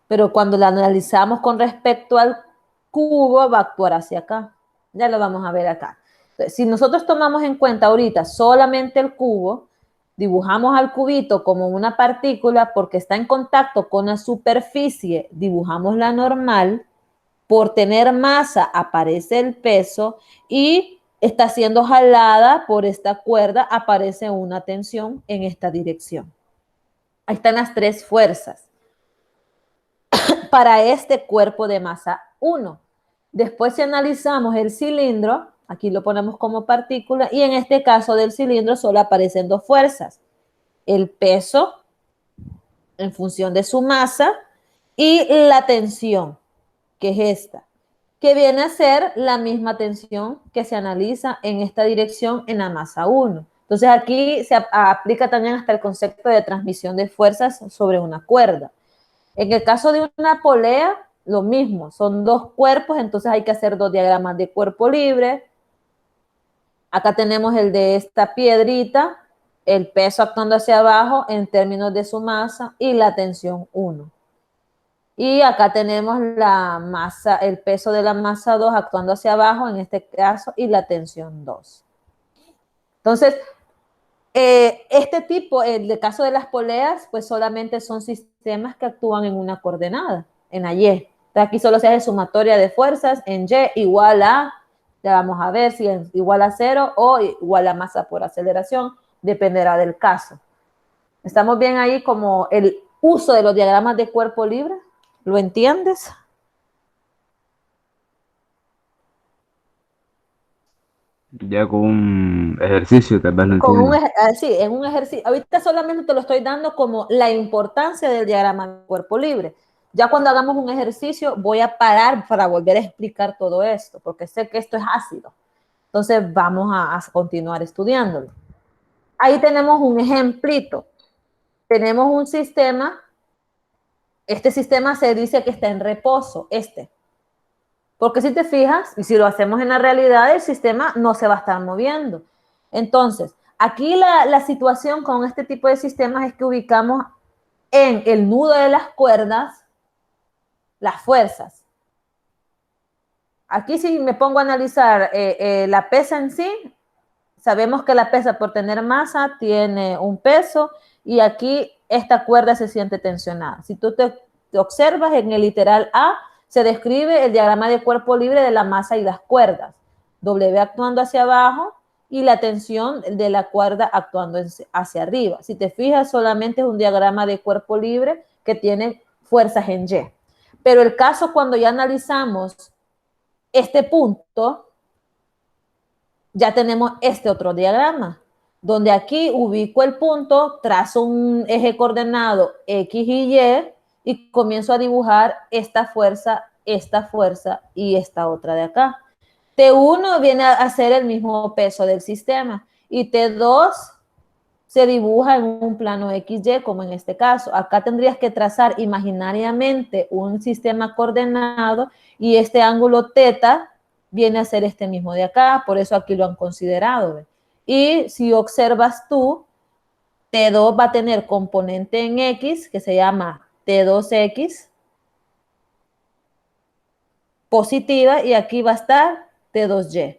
Pero cuando la analizamos con respecto al cubo, va a actuar hacia acá. Ya lo vamos a ver acá. Entonces, si nosotros tomamos en cuenta ahorita solamente el cubo, dibujamos al cubito como una partícula porque está en contacto con la superficie, dibujamos la normal, por tener masa aparece el peso y está siendo jalada por esta cuerda, aparece una tensión en esta dirección. Ahí están las tres fuerzas para este cuerpo de masa 1. Después si analizamos el cilindro, aquí lo ponemos como partícula, y en este caso del cilindro solo aparecen dos fuerzas. El peso en función de su masa y la tensión, que es esta, que viene a ser la misma tensión que se analiza en esta dirección en la masa 1. Entonces aquí se aplica también hasta el concepto de transmisión de fuerzas sobre una cuerda. En el caso de una polea, lo mismo, son dos cuerpos, entonces hay que hacer dos diagramas de cuerpo libre. Acá tenemos el de esta piedrita, el peso actuando hacia abajo en términos de su masa y la tensión 1. Y acá tenemos la masa, el peso de la masa 2 actuando hacia abajo en este caso y la tensión 2. Entonces, este tipo, el caso de las poleas, pues solamente son sistemas que actúan en una coordenada, en la Y. Entonces aquí solo se hace sumatoria de fuerzas en Y igual a, ya vamos a ver si es igual a 0 o igual a masa por aceleración, dependerá del caso. ¿Estamos bien ahí como el uso de los diagramas de cuerpo libre? ¿Lo entiendes? Ya con un ejercicio tal vez lo Con entiendo. sí, en un ejercicio. Ahorita solamente te lo estoy dando como la importancia del diagrama de cuerpo libre. Ya cuando hagamos un ejercicio voy a parar para volver a explicar todo esto, porque sé que esto es ácido. Entonces vamos a continuar estudiándolo. Ahí tenemos un ejemplito. Tenemos un sistema. Este sistema se dice que está en reposo, porque si te fijas, y si lo hacemos en la realidad, el sistema no se va a estar moviendo. Entonces, aquí la situación con este tipo de sistemas es que ubicamos en el nudo de las cuerdas las fuerzas. Aquí si me pongo a analizar la pesa en sí, sabemos que la pesa por tener masa tiene un peso y aquí esta cuerda se siente tensionada. Si tú te observas en el literal A, se describe el diagrama de cuerpo libre de la masa y las cuerdas. W actuando hacia abajo y la tensión de la cuerda actuando hacia arriba. Si te fijas, solamente es un diagrama de cuerpo libre que tiene fuerzas en Y. Pero el caso cuando ya analizamos este punto, ya tenemos este otro diagrama, donde aquí ubico el punto, trazo un eje coordenado X y comienzo a dibujar esta fuerza y esta otra de acá. T1 viene a ser el mismo peso del sistema y T2 se dibuja en un plano XY, como en este caso. Acá tendrías que trazar imaginariamente un sistema coordenado y este ángulo teta viene a ser este mismo de acá, por eso aquí lo han considerado. ¿Ve? Y si observas tú, T2 va a tener componente en X, que se llama T2X, positiva, y aquí va a estar T2Y.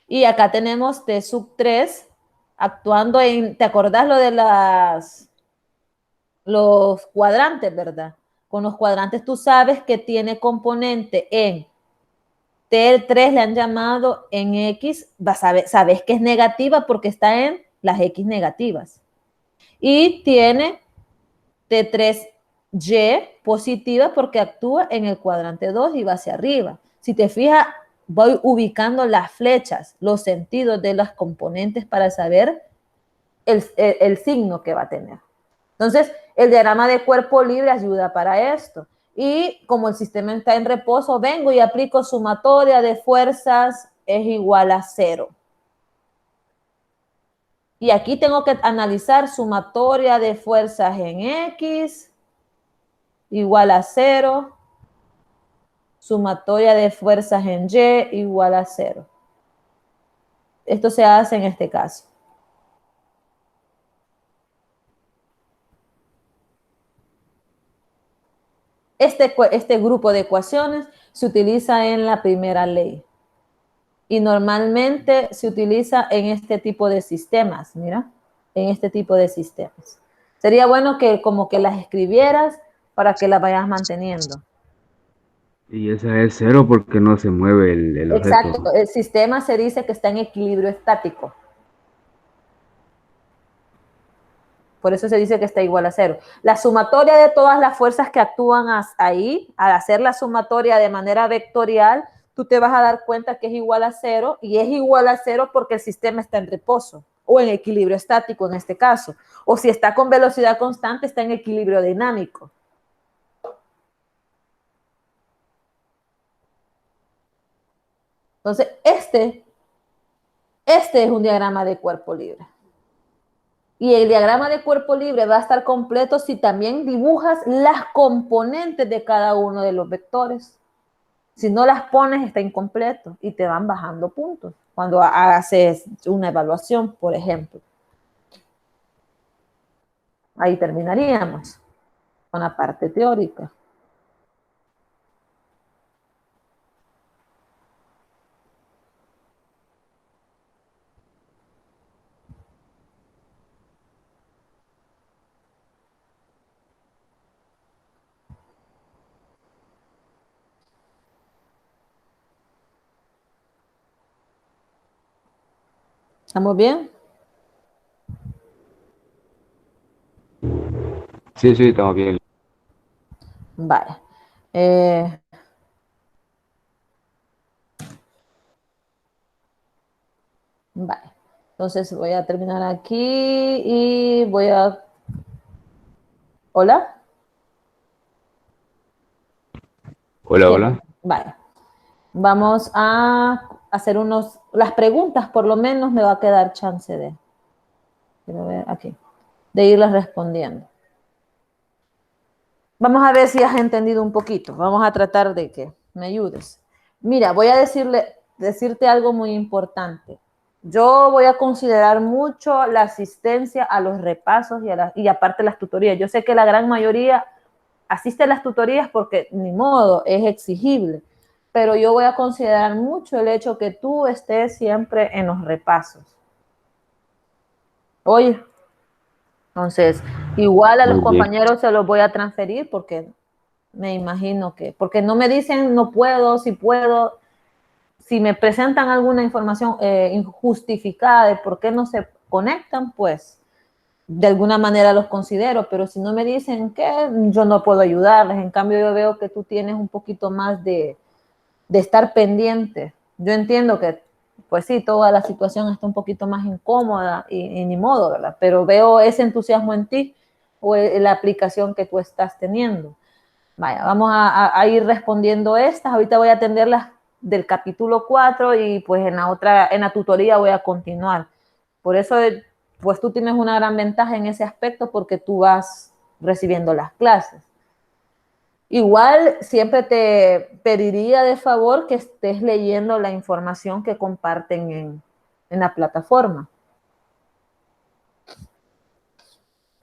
Y acá tenemos T sub 3 actuando en, ¿te acordás lo de los cuadrantes, verdad? Con los cuadrantes tú sabes que tiene componente en T3 le han llamado en X, sabes que es negativa porque está en las X negativas. Y tiene T3Y positiva porque actúa en el cuadrante 2 y va hacia arriba. Si te fijas, voy ubicando las flechas, los sentidos de las componentes para saber el signo que va a tener. Entonces, el diagrama de cuerpo libre ayuda para esto. Y como el sistema está en reposo, vengo y aplico sumatoria de fuerzas es igual a 0. Y aquí tengo que analizar sumatoria de fuerzas en X igual a 0, sumatoria de fuerzas en Y igual a 0. Esto se hace en este caso. Este grupo de ecuaciones se utiliza en la primera ley. Y normalmente se utiliza en este tipo de sistemas, mira, en este tipo de sistemas. Sería bueno que como que las escribieras para que las vayas manteniendo. Y esa es cero porque no se mueve el objeto. Exacto, el sistema se dice que está en equilibrio estático. Por eso se dice que está igual a 0. La sumatoria de todas las fuerzas que actúan ahí, al hacer la sumatoria de manera vectorial, tú te vas a dar cuenta que es igual a 0 y es igual a 0 porque el sistema está en reposo o en equilibrio estático en este caso. O si está con velocidad constante, está en equilibrio dinámico. Entonces, este es un diagrama de cuerpo libre. Y el diagrama de cuerpo libre va a estar completo si también dibujas las componentes de cada uno de los vectores. Si no las pones, está incompleto y te van bajando puntos cuando haces una evaluación, por ejemplo. Ahí terminaríamos con la parte teórica. ¿Estamos bien? Sí, sí, estamos bien. Vale. Vale. Entonces voy a terminar aquí y voy a... ¿Hola? Hola, Sí, hola. vale. Vamos a hacer las preguntas, por lo menos me va a quedar chance de, quiero ver aquí, de irlas respondiendo. Vamos a ver si has entendido un poquito. Vamos a tratar de que me ayudes. Mira, voy a decirte algo muy importante. Yo voy a considerar mucho la asistencia a los repasos y aparte las tutorías. Yo sé que la gran mayoría asiste a las tutorías porque ni modo, es exigible. Pero yo voy a considerar mucho el hecho que tú estés siempre en los repasos. Oye, entonces, igual a los Muy bien. compañeros se los voy a transferir porque me imagino que, porque no me dicen no puedo, si puedo, si me presentan alguna información injustificada de por qué no se conectan, pues de alguna manera los considero, pero si no me dicen que yo no puedo ayudarles, en cambio yo veo que tú tienes un poquito más de estar pendiente. Yo entiendo que, pues sí, toda la situación está un poquito más incómoda y ni modo, ¿verdad? Pero veo ese entusiasmo en ti o en la aplicación que tú estás teniendo. Vaya, vamos a ir respondiendo estas. Ahorita voy a atender las del capítulo 4 y pues en la tutoría voy a continuar. Por eso, pues tú tienes una gran ventaja en ese aspecto porque tú vas recibiendo las clases. Igual siempre te pediría de favor que estés leyendo la información que comparten en la plataforma.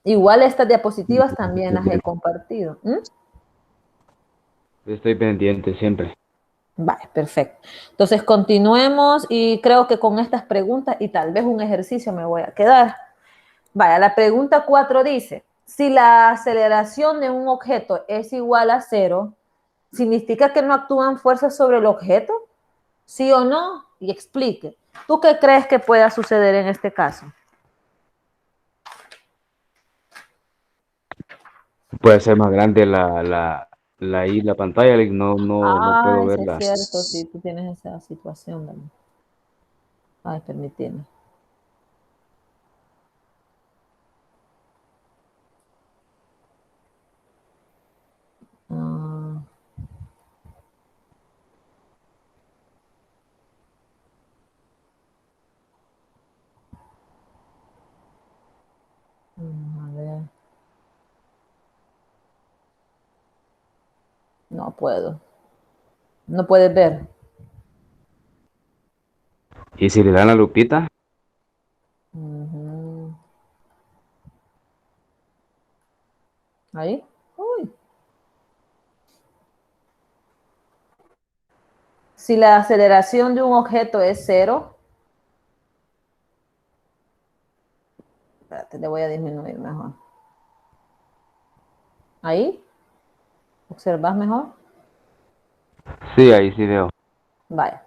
Igual estas diapositivas también las he compartido. ¿Mm? Estoy pendiente siempre. Vale, perfecto. Entonces continuemos y creo que con estas preguntas y tal vez un ejercicio me voy a quedar. Vaya, la pregunta 4 dice, si la aceleración de un objeto es igual a cero, ¿significa que no actúan fuerzas sobre el objeto? ¿Sí o no? Y explique. ¿Tú qué crees que pueda suceder en este caso? Puede ser más grande la pantalla, no puedo Sí es verla. cierto, sí, tú tienes esa situación, ¿verdad? Ay, permíteme. Ah, a ver. No puedo. No puedes ver. Y si le dan la lupita, Ujú. Ahí. Uy. Si la aceleración de un objeto es cero, espérate, le voy a disminuir mejor. Ahí. ¿Observas mejor? sí, ahí sí veo. Vaya.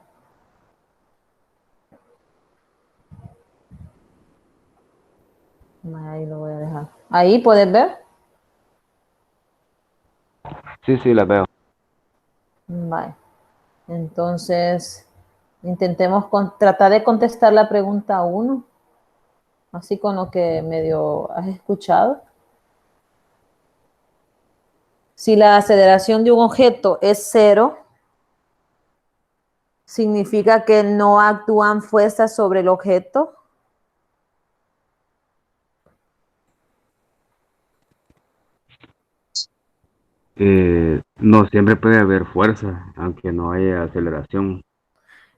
Ahí lo voy a dejar. Ahí puedes ver. Sí, sí, la veo. Vaya. Entonces, intentemos tratar de contestar la pregunta uno, así con lo que medio has escuchado. Si la aceleración de un objeto es cero, significa que no actúan fuerzas sobre el objeto. No siempre puede haber fuerza, aunque no haya aceleración.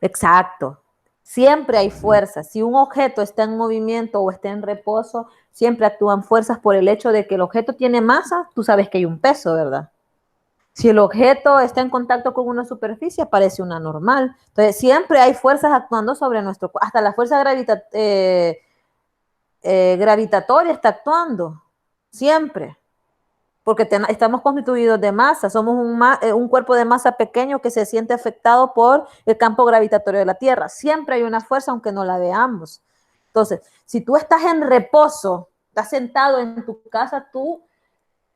Exacto. Siempre hay fuerzas. Si un objeto está en movimiento o está en reposo, siempre actúan fuerzas por el hecho de que el objeto tiene masa, tú sabes que hay un peso, ¿verdad? Si el objeto está en contacto con una superficie, parece una normal. Entonces, siempre hay fuerzas actuando sobre nuestro cuerpo. Hasta la fuerza gravitatoria está actuando. Siempre. Porque estamos constituidos de masa. Somos un cuerpo de masa pequeño que se siente afectado por el campo gravitatorio de la Tierra. Siempre hay una fuerza, aunque no la veamos. Entonces, si tú estás en reposo, estás sentado en tu casa, tú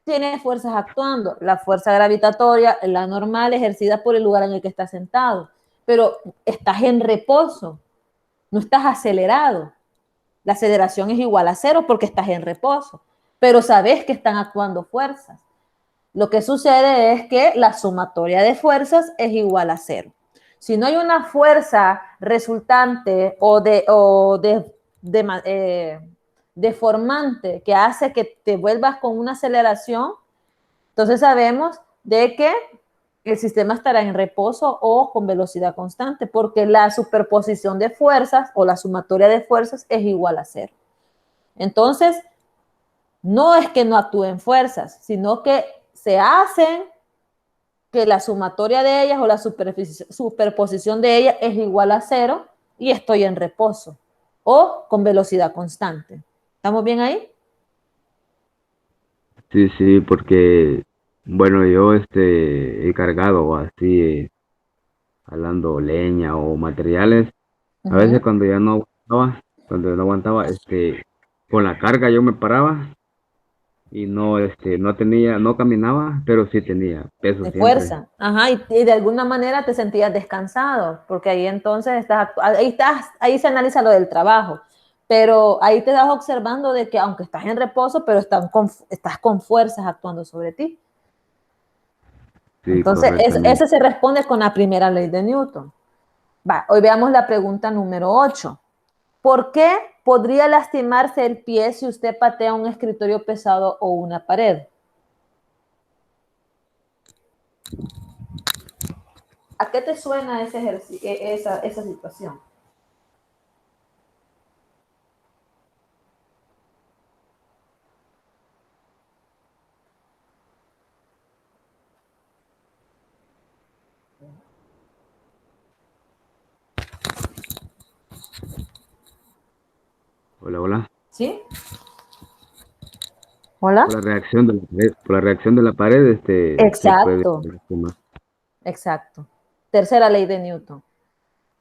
tiene fuerzas actuando. La fuerza gravitatoria, la normal, ejercida por el lugar en el que estás sentado. Pero estás en reposo, no estás acelerado. La aceleración es igual a cero porque estás en reposo. Pero sabes que están actuando fuerzas. Lo que sucede es que la sumatoria de fuerzas es igual a cero. Si no hay una fuerza resultante o deformante que hace que te vuelvas con una aceleración, entonces sabemos de que el sistema estará en reposo o con velocidad constante, porque la superposición de fuerzas o la sumatoria de fuerzas es igual a cero. Entonces, no es que no actúen fuerzas, sino que se hacen que la sumatoria de ellas o la superposición de ellas es igual a cero y estoy en reposo o con velocidad constante. ¿Estamos bien ahí? Sí, sí, porque, bueno, yo he cargado así, jalando leña o materiales. A veces Uh-huh. cuando no aguantaba, con la carga yo me paraba y no caminaba, pero sí tenía peso De siempre. fuerza. Ajá, y de alguna manera te sentías descansado, porque ahí entonces ahí se analiza lo del trabajo, pero ahí te das observando de que aunque estás en reposo, pero estás con fuerzas actuando sobre ti. Sí, Entonces, correctamente. ese se responde con la primera ley de Newton. Va, hoy veamos la pregunta número 8. ¿Por qué podría lastimarse el pie si usted patea un escritorio pesado o una pared? ¿A qué te suena esa situación? Hola, hola. ¿Sí? ¿Hola? Por la reacción de la pared, por la reacción de la pared, se puede Exacto, sumar. exacto. Tercera ley de Newton.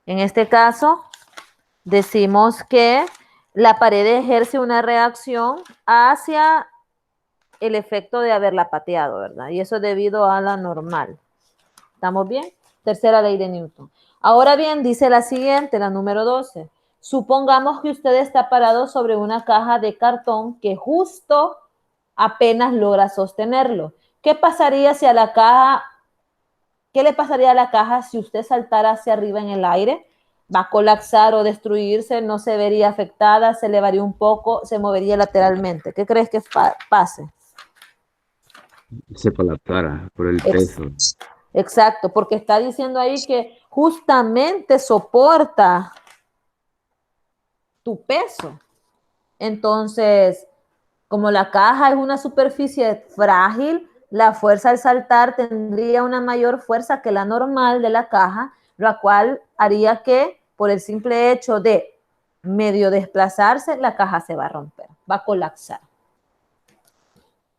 En este caso, decimos que la pared ejerce una reacción hacia el efecto de haberla pateado, ¿verdad? Y eso es debido a la normal. ¿Estamos bien? Tercera ley de Newton. Ahora bien, dice la siguiente, la número 12. Supongamos que usted está parado sobre una caja de cartón que justo apenas logra sostenerlo. ¿Qué pasaría si a la caja, qué le pasaría a la caja si usted saltara hacia arriba en el aire? ¿Va a colapsar o destruirse? ¿No se vería afectada? ¿Se elevaría un poco? ¿Se movería lateralmente? ¿Qué crees que pase? Se colapsara por el Ex peso. Exacto, porque está diciendo ahí que justamente soporta tu peso. Entonces, como la caja es una superficie frágil, la fuerza al saltar tendría una mayor fuerza que la normal de la caja, lo cual haría que por el simple hecho de medio desplazarse, la caja se va a romper, va a colapsar.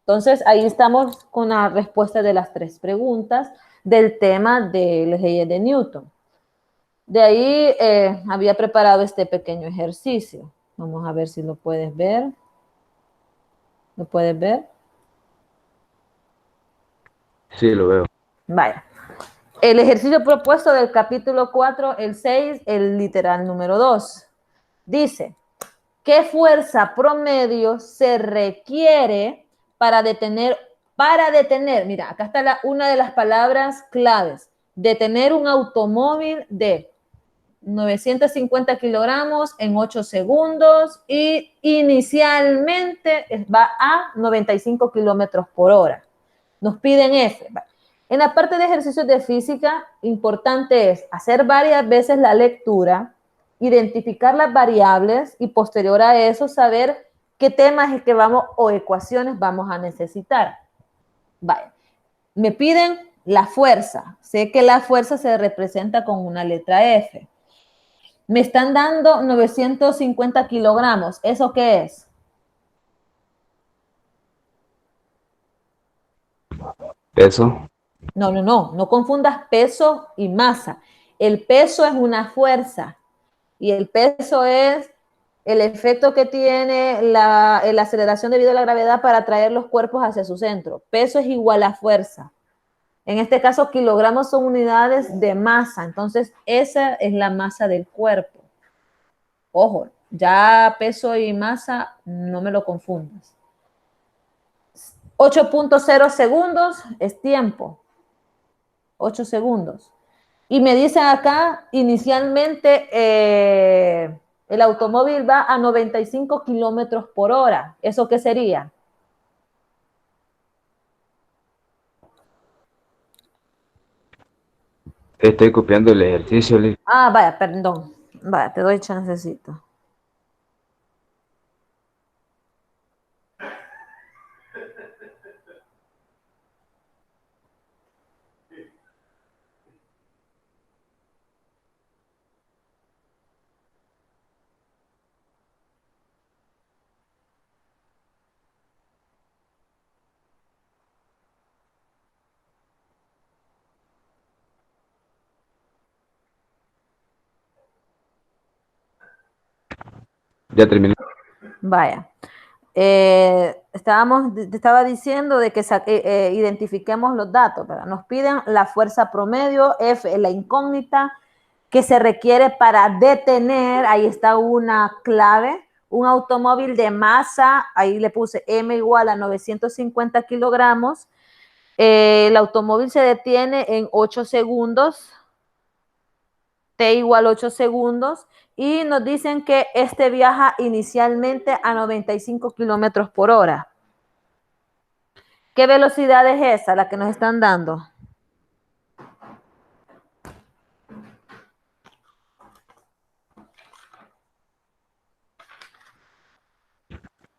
Entonces, ahí estamos con la respuesta de las tres preguntas del tema de las leyes de Newton. De ahí había preparado este pequeño ejercicio. Vamos a ver si lo puedes ver. ¿Lo puedes ver? Sí, lo veo. Vaya. El ejercicio propuesto del capítulo 4, el 6, el literal número 2. Dice, ¿qué fuerza promedio se requiere para detener, mira, acá está una de las palabras claves, detener un automóvil de 950 kilogramos en 8 segundos y inicialmente va a 95 kilómetros por hora. Nos piden F. En la parte de ejercicios de física, importante es hacer varias veces la lectura, identificar las variables y posterior a eso saber qué temas es que vamos o ecuaciones vamos a necesitar. Vale. Me piden la fuerza. Sé que la fuerza se representa con una letra F. Me están dando 950 kilogramos. ¿Eso qué es? Peso. No confundas peso y masa. El peso es una fuerza y el peso es el efecto que tiene la aceleración debido a la gravedad para atraer los cuerpos hacia su centro. Peso es igual a fuerza. En este caso, kilogramos son unidades de masa. Entonces, esa es la masa del cuerpo. Ojo, ya peso y masa, no me lo confundas. 8.0 segundos es tiempo. 8 segundos. Y me dicen acá, inicialmente, el automóvil va a 95 kilómetros por hora. ¿Eso qué sería? Estoy copiando el ejercicio, Liz. Ah, vaya, perdón. Vaya, te doy chancecito. Ya terminé. Vaya. Te estaba diciendo de que identifiquemos los datos, ¿verdad? Nos piden la fuerza promedio, F es la incógnita, que se requiere para detener, ahí está una clave, un automóvil de masa, ahí le puse M igual a 950 kilogramos, el automóvil se detiene en 8 segundos, T igual 8 segundos, y nos dicen que este viaja inicialmente a 95 kilómetros por hora. ¿Qué velocidad es esa, la que nos están dando?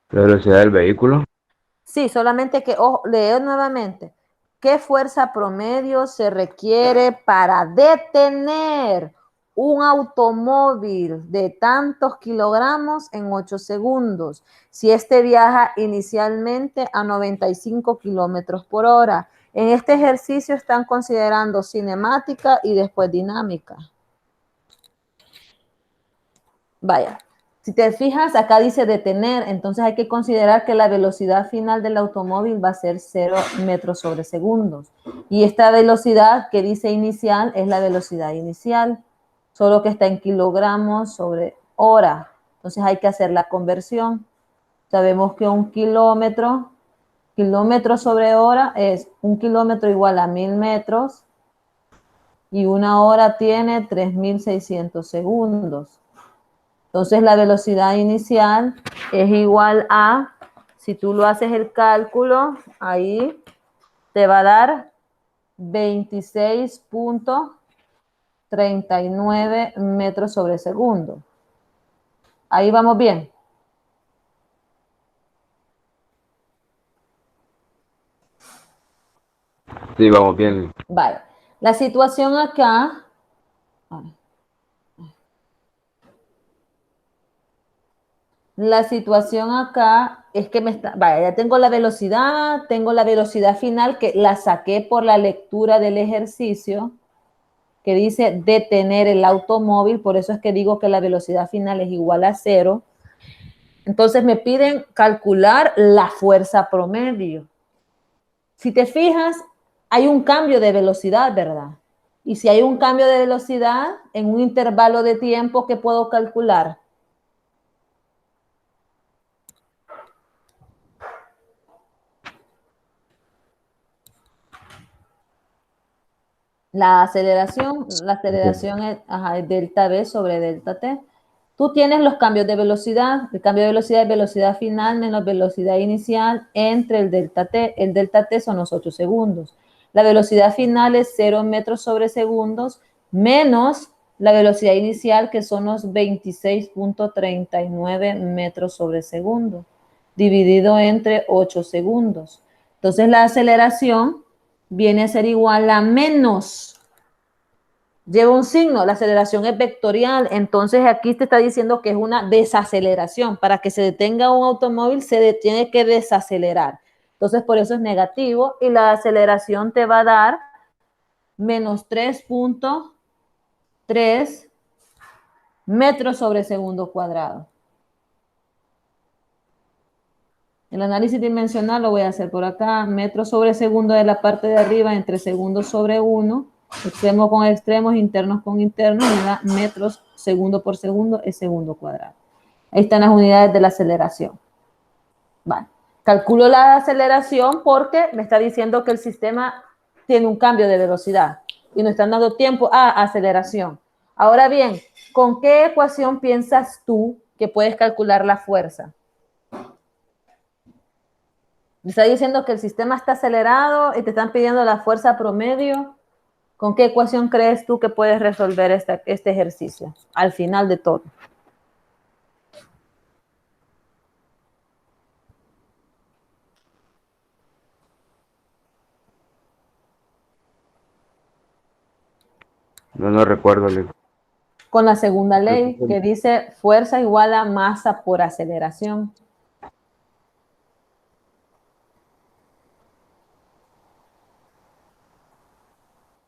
La velocidad del vehículo. Sí, solamente que, ojo, leo nuevamente. ¿Qué fuerza promedio se requiere para detener un automóvil de tantos kilogramos en 8 segundos. Si este viaja inicialmente a 95 kilómetros por hora. En este ejercicio están considerando cinemática y después dinámica. Vaya, si te fijas, acá dice detener, entonces hay que considerar que la velocidad final del automóvil va a ser 0 metros sobre segundos. Y esta velocidad que dice inicial es la velocidad inicial, solo que está en kilogramos sobre hora. Entonces hay que hacer la conversión. Sabemos que un kilómetro sobre hora es 1 kilómetro igual a 1000 metros y una hora tiene 3600 segundos. Entonces la velocidad inicial es igual a, si tú lo haces el cálculo, ahí te va a dar 26.39 metros sobre segundo. Ahí vamos bien. Sí, vamos bien. Vale. La situación acá, es que vaya, ya tengo la velocidad final que la saqué por la lectura del ejercicio que dice detener el automóvil, por eso es que digo que la velocidad final es igual a 0. Entonces me piden calcular la fuerza promedio. Si te fijas, hay un cambio de velocidad, ¿verdad? Y si hay un cambio de velocidad en un intervalo de tiempo, ¿qué puedo calcular? La aceleración es delta V sobre delta T. Tú tienes los cambios de velocidad. El cambio de velocidad es velocidad final menos velocidad inicial entre el delta T. El delta T son los 8 segundos. La velocidad final es 0 metros sobre segundos menos la velocidad inicial, que son los 26.39 metros sobre segundo, dividido entre 8 segundos. Entonces la aceleración viene a ser igual a menos, lleva un signo, la aceleración es vectorial, entonces aquí te está diciendo que es una desaceleración. Para que se detenga un automóvil se tiene que desacelerar. Entonces por eso es negativo y la aceleración te va a dar menos 3.3 metros sobre segundo cuadrado. El análisis dimensional lo voy a hacer por acá. Metros sobre segundo de la parte de arriba entre segundos sobre 1. Extremos con extremos, internos con internos. Me da metros segundo por segundo es segundo cuadrado. Ahí están las unidades de la aceleración. Vale. Calculo la aceleración porque me está diciendo que el sistema tiene un cambio de velocidad y nos están dando tiempo a aceleración. Ahora bien, ¿con qué ecuación piensas tú que puedes calcular la fuerza? Me está diciendo que el sistema está acelerado y te están pidiendo la fuerza promedio. ¿Con qué ecuación crees tú que puedes resolver este ejercicio al final de todo? No recuerdo. Con la segunda ley que dice fuerza igual a masa por aceleración.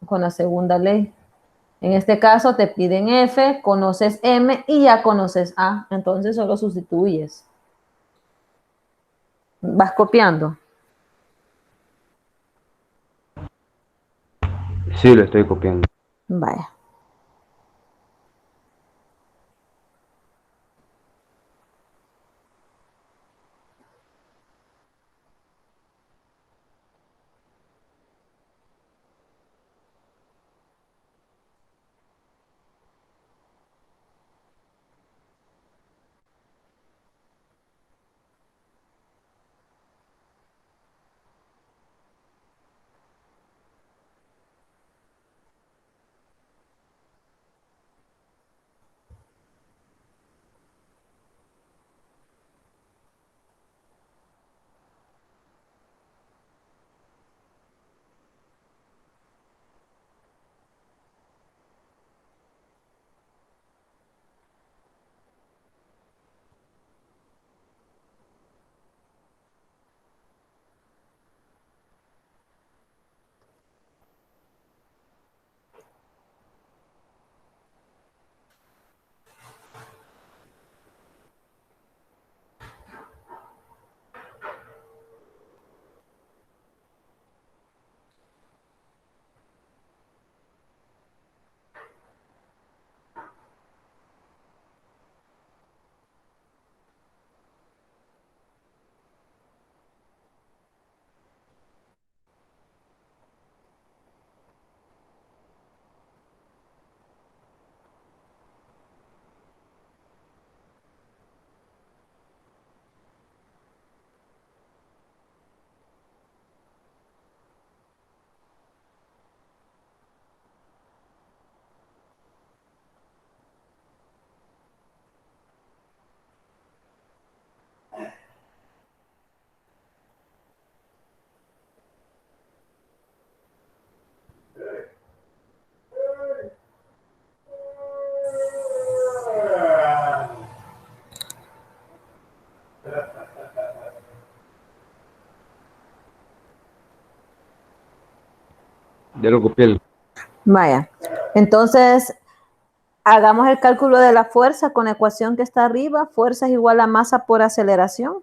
Con la segunda ley. En este caso te piden F, conoces M y ya conoces A. Entonces solo sustituyes. Vas copiando. Sí, lo estoy copiando. Vaya. Ya lo copié. Vaya. Entonces, hagamos el cálculo de la fuerza con la ecuación que está arriba. Fuerza es igual a masa por aceleración.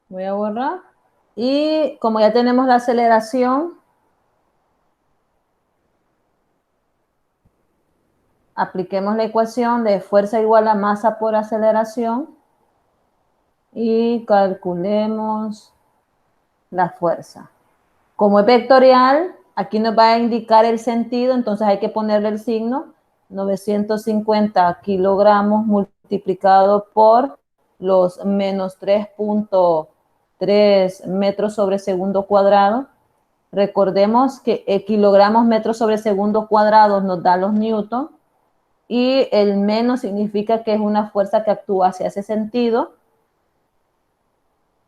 Voy a borrar. Y como ya tenemos la aceleración, apliquemos la ecuación de fuerza igual a masa por aceleración y calculemos la fuerza. Como es vectorial, aquí nos va a indicar el sentido, entonces hay que ponerle el signo 950 kilogramos multiplicado por los menos 3.3 metros sobre segundo cuadrado. Recordemos que kilogramos metros sobre segundo cuadrado nos da los newton y el menos significa que es una fuerza que actúa hacia ese sentido,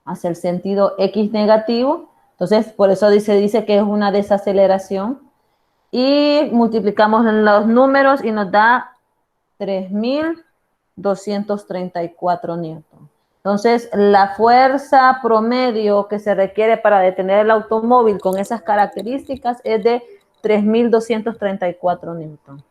hacia el sentido X negativo. Entonces, por eso dice que es una desaceleración. Y multiplicamos los números y nos da 3.234 newton. Entonces, la fuerza promedio que se requiere para detener el automóvil con esas características es de 3.234 newton.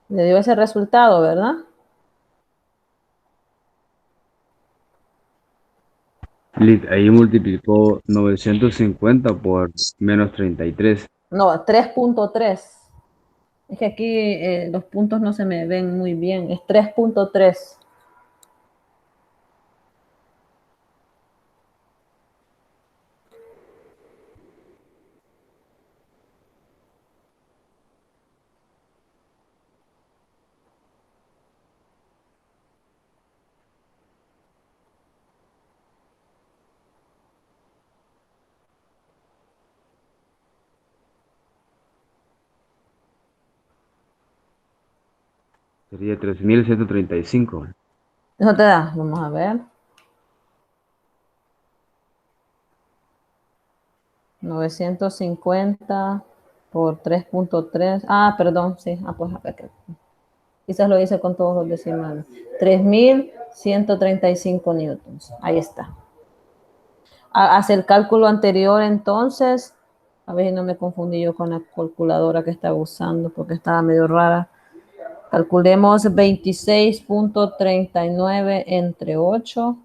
Le dio ese resultado, ¿verdad? Ahí multiplicó 950 por menos 33. No, 3.3. Es que aquí los puntos no se me ven muy bien. Es 3.3. Sería 3135. Eso te da, vamos a ver. 950 por 3.3. Ah, perdón, sí. Ah, pues a ver que quizás lo hice con todos los decimales. 3.135 newtons. Ahí está. Hace el cálculo anterior entonces. A ver si no me confundí yo con la calculadora que estaba usando porque estaba medio rara. Calculemos 26.39 entre 8.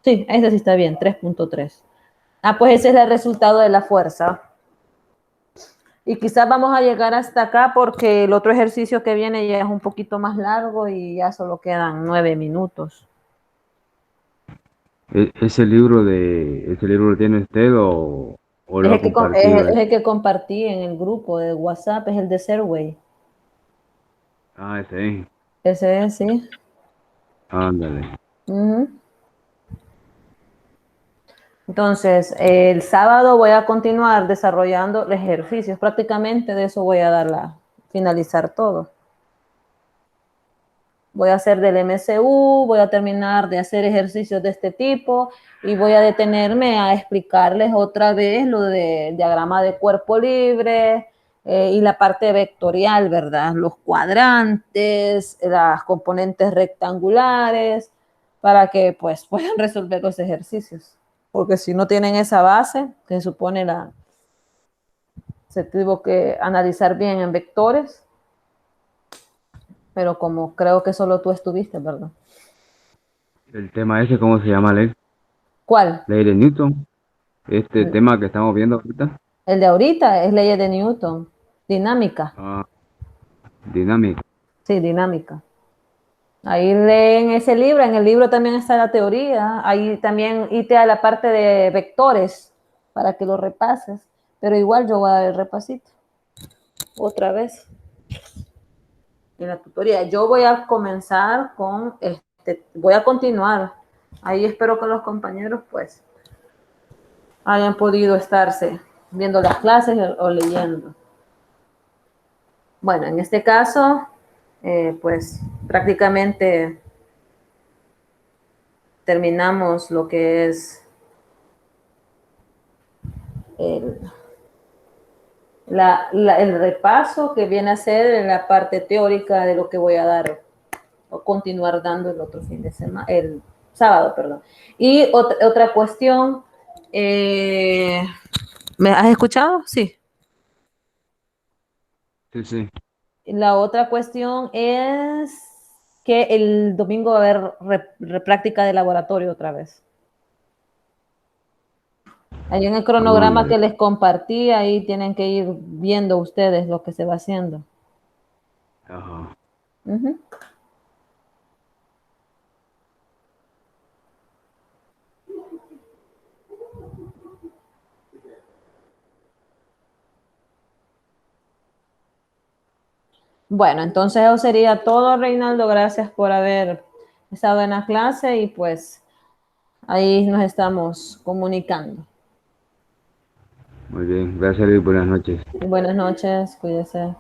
Sí, ese sí está bien, 3.3. Ah, pues ese es el resultado de la fuerza. Y quizás vamos a llegar hasta acá porque el otro ejercicio que viene ya es un poquito más largo y ya solo quedan 9 minutos. ¿Ese libro lo tiene usted o Es lo ha el que, compartido? es el que compartí en el grupo de WhatsApp, es el de Serway. Ah, ese. Ese es, sí. Ándale. Ujú. Entonces, el sábado voy a continuar desarrollando ejercicios. Prácticamente de eso voy a dar finalizar todo. Voy a hacer del MCU, voy a terminar de hacer ejercicios de este tipo y voy a detenerme a explicarles otra vez lo de diagrama de cuerpo libre y la parte vectorial, ¿verdad? Los cuadrantes, las componentes rectangulares, para que pues puedan resolver los ejercicios. Porque si no tienen esa base, que supone se tuvo que analizar bien en vectores, pero como creo que solo tú estuviste, ¿verdad? El tema ese, ¿cómo se llama, Ley? ¿Cuál? Ley de Newton. Este tema que estamos viendo ahorita. El de ahorita es leyes de Newton, dinámica, Ah, dinámica. sí, dinámica. Ahí leen ese libro, en el libro también está la teoría, ahí también irte a la parte de vectores para que lo repases, pero igual yo voy a dar el repasito otra vez en la tutoría. Yo voy a comenzar con voy a continuar. Ahí espero que los compañeros pues hayan podido estarse viendo las clases o leyendo. Bueno, en este caso, pues prácticamente terminamos lo que es el, el repaso que viene a ser la parte teórica de lo que voy a dar o continuar dando el otro fin de semana, el sábado, perdón. Y otra cuestión, ¿me has escuchado? Sí. Sí, sí. La otra cuestión es que el domingo va a haber práctica de laboratorio otra vez. Ahí en el cronograma Muy que les compartí, ahí tienen que ir viendo ustedes lo que se va haciendo. Ajá. Ujú. Bueno, entonces eso sería todo, Reinaldo. Gracias por haber estado en la clase y pues ahí nos estamos comunicando. Muy bien. Gracias, Luis. Buenas noches. Buenas noches, cuídese.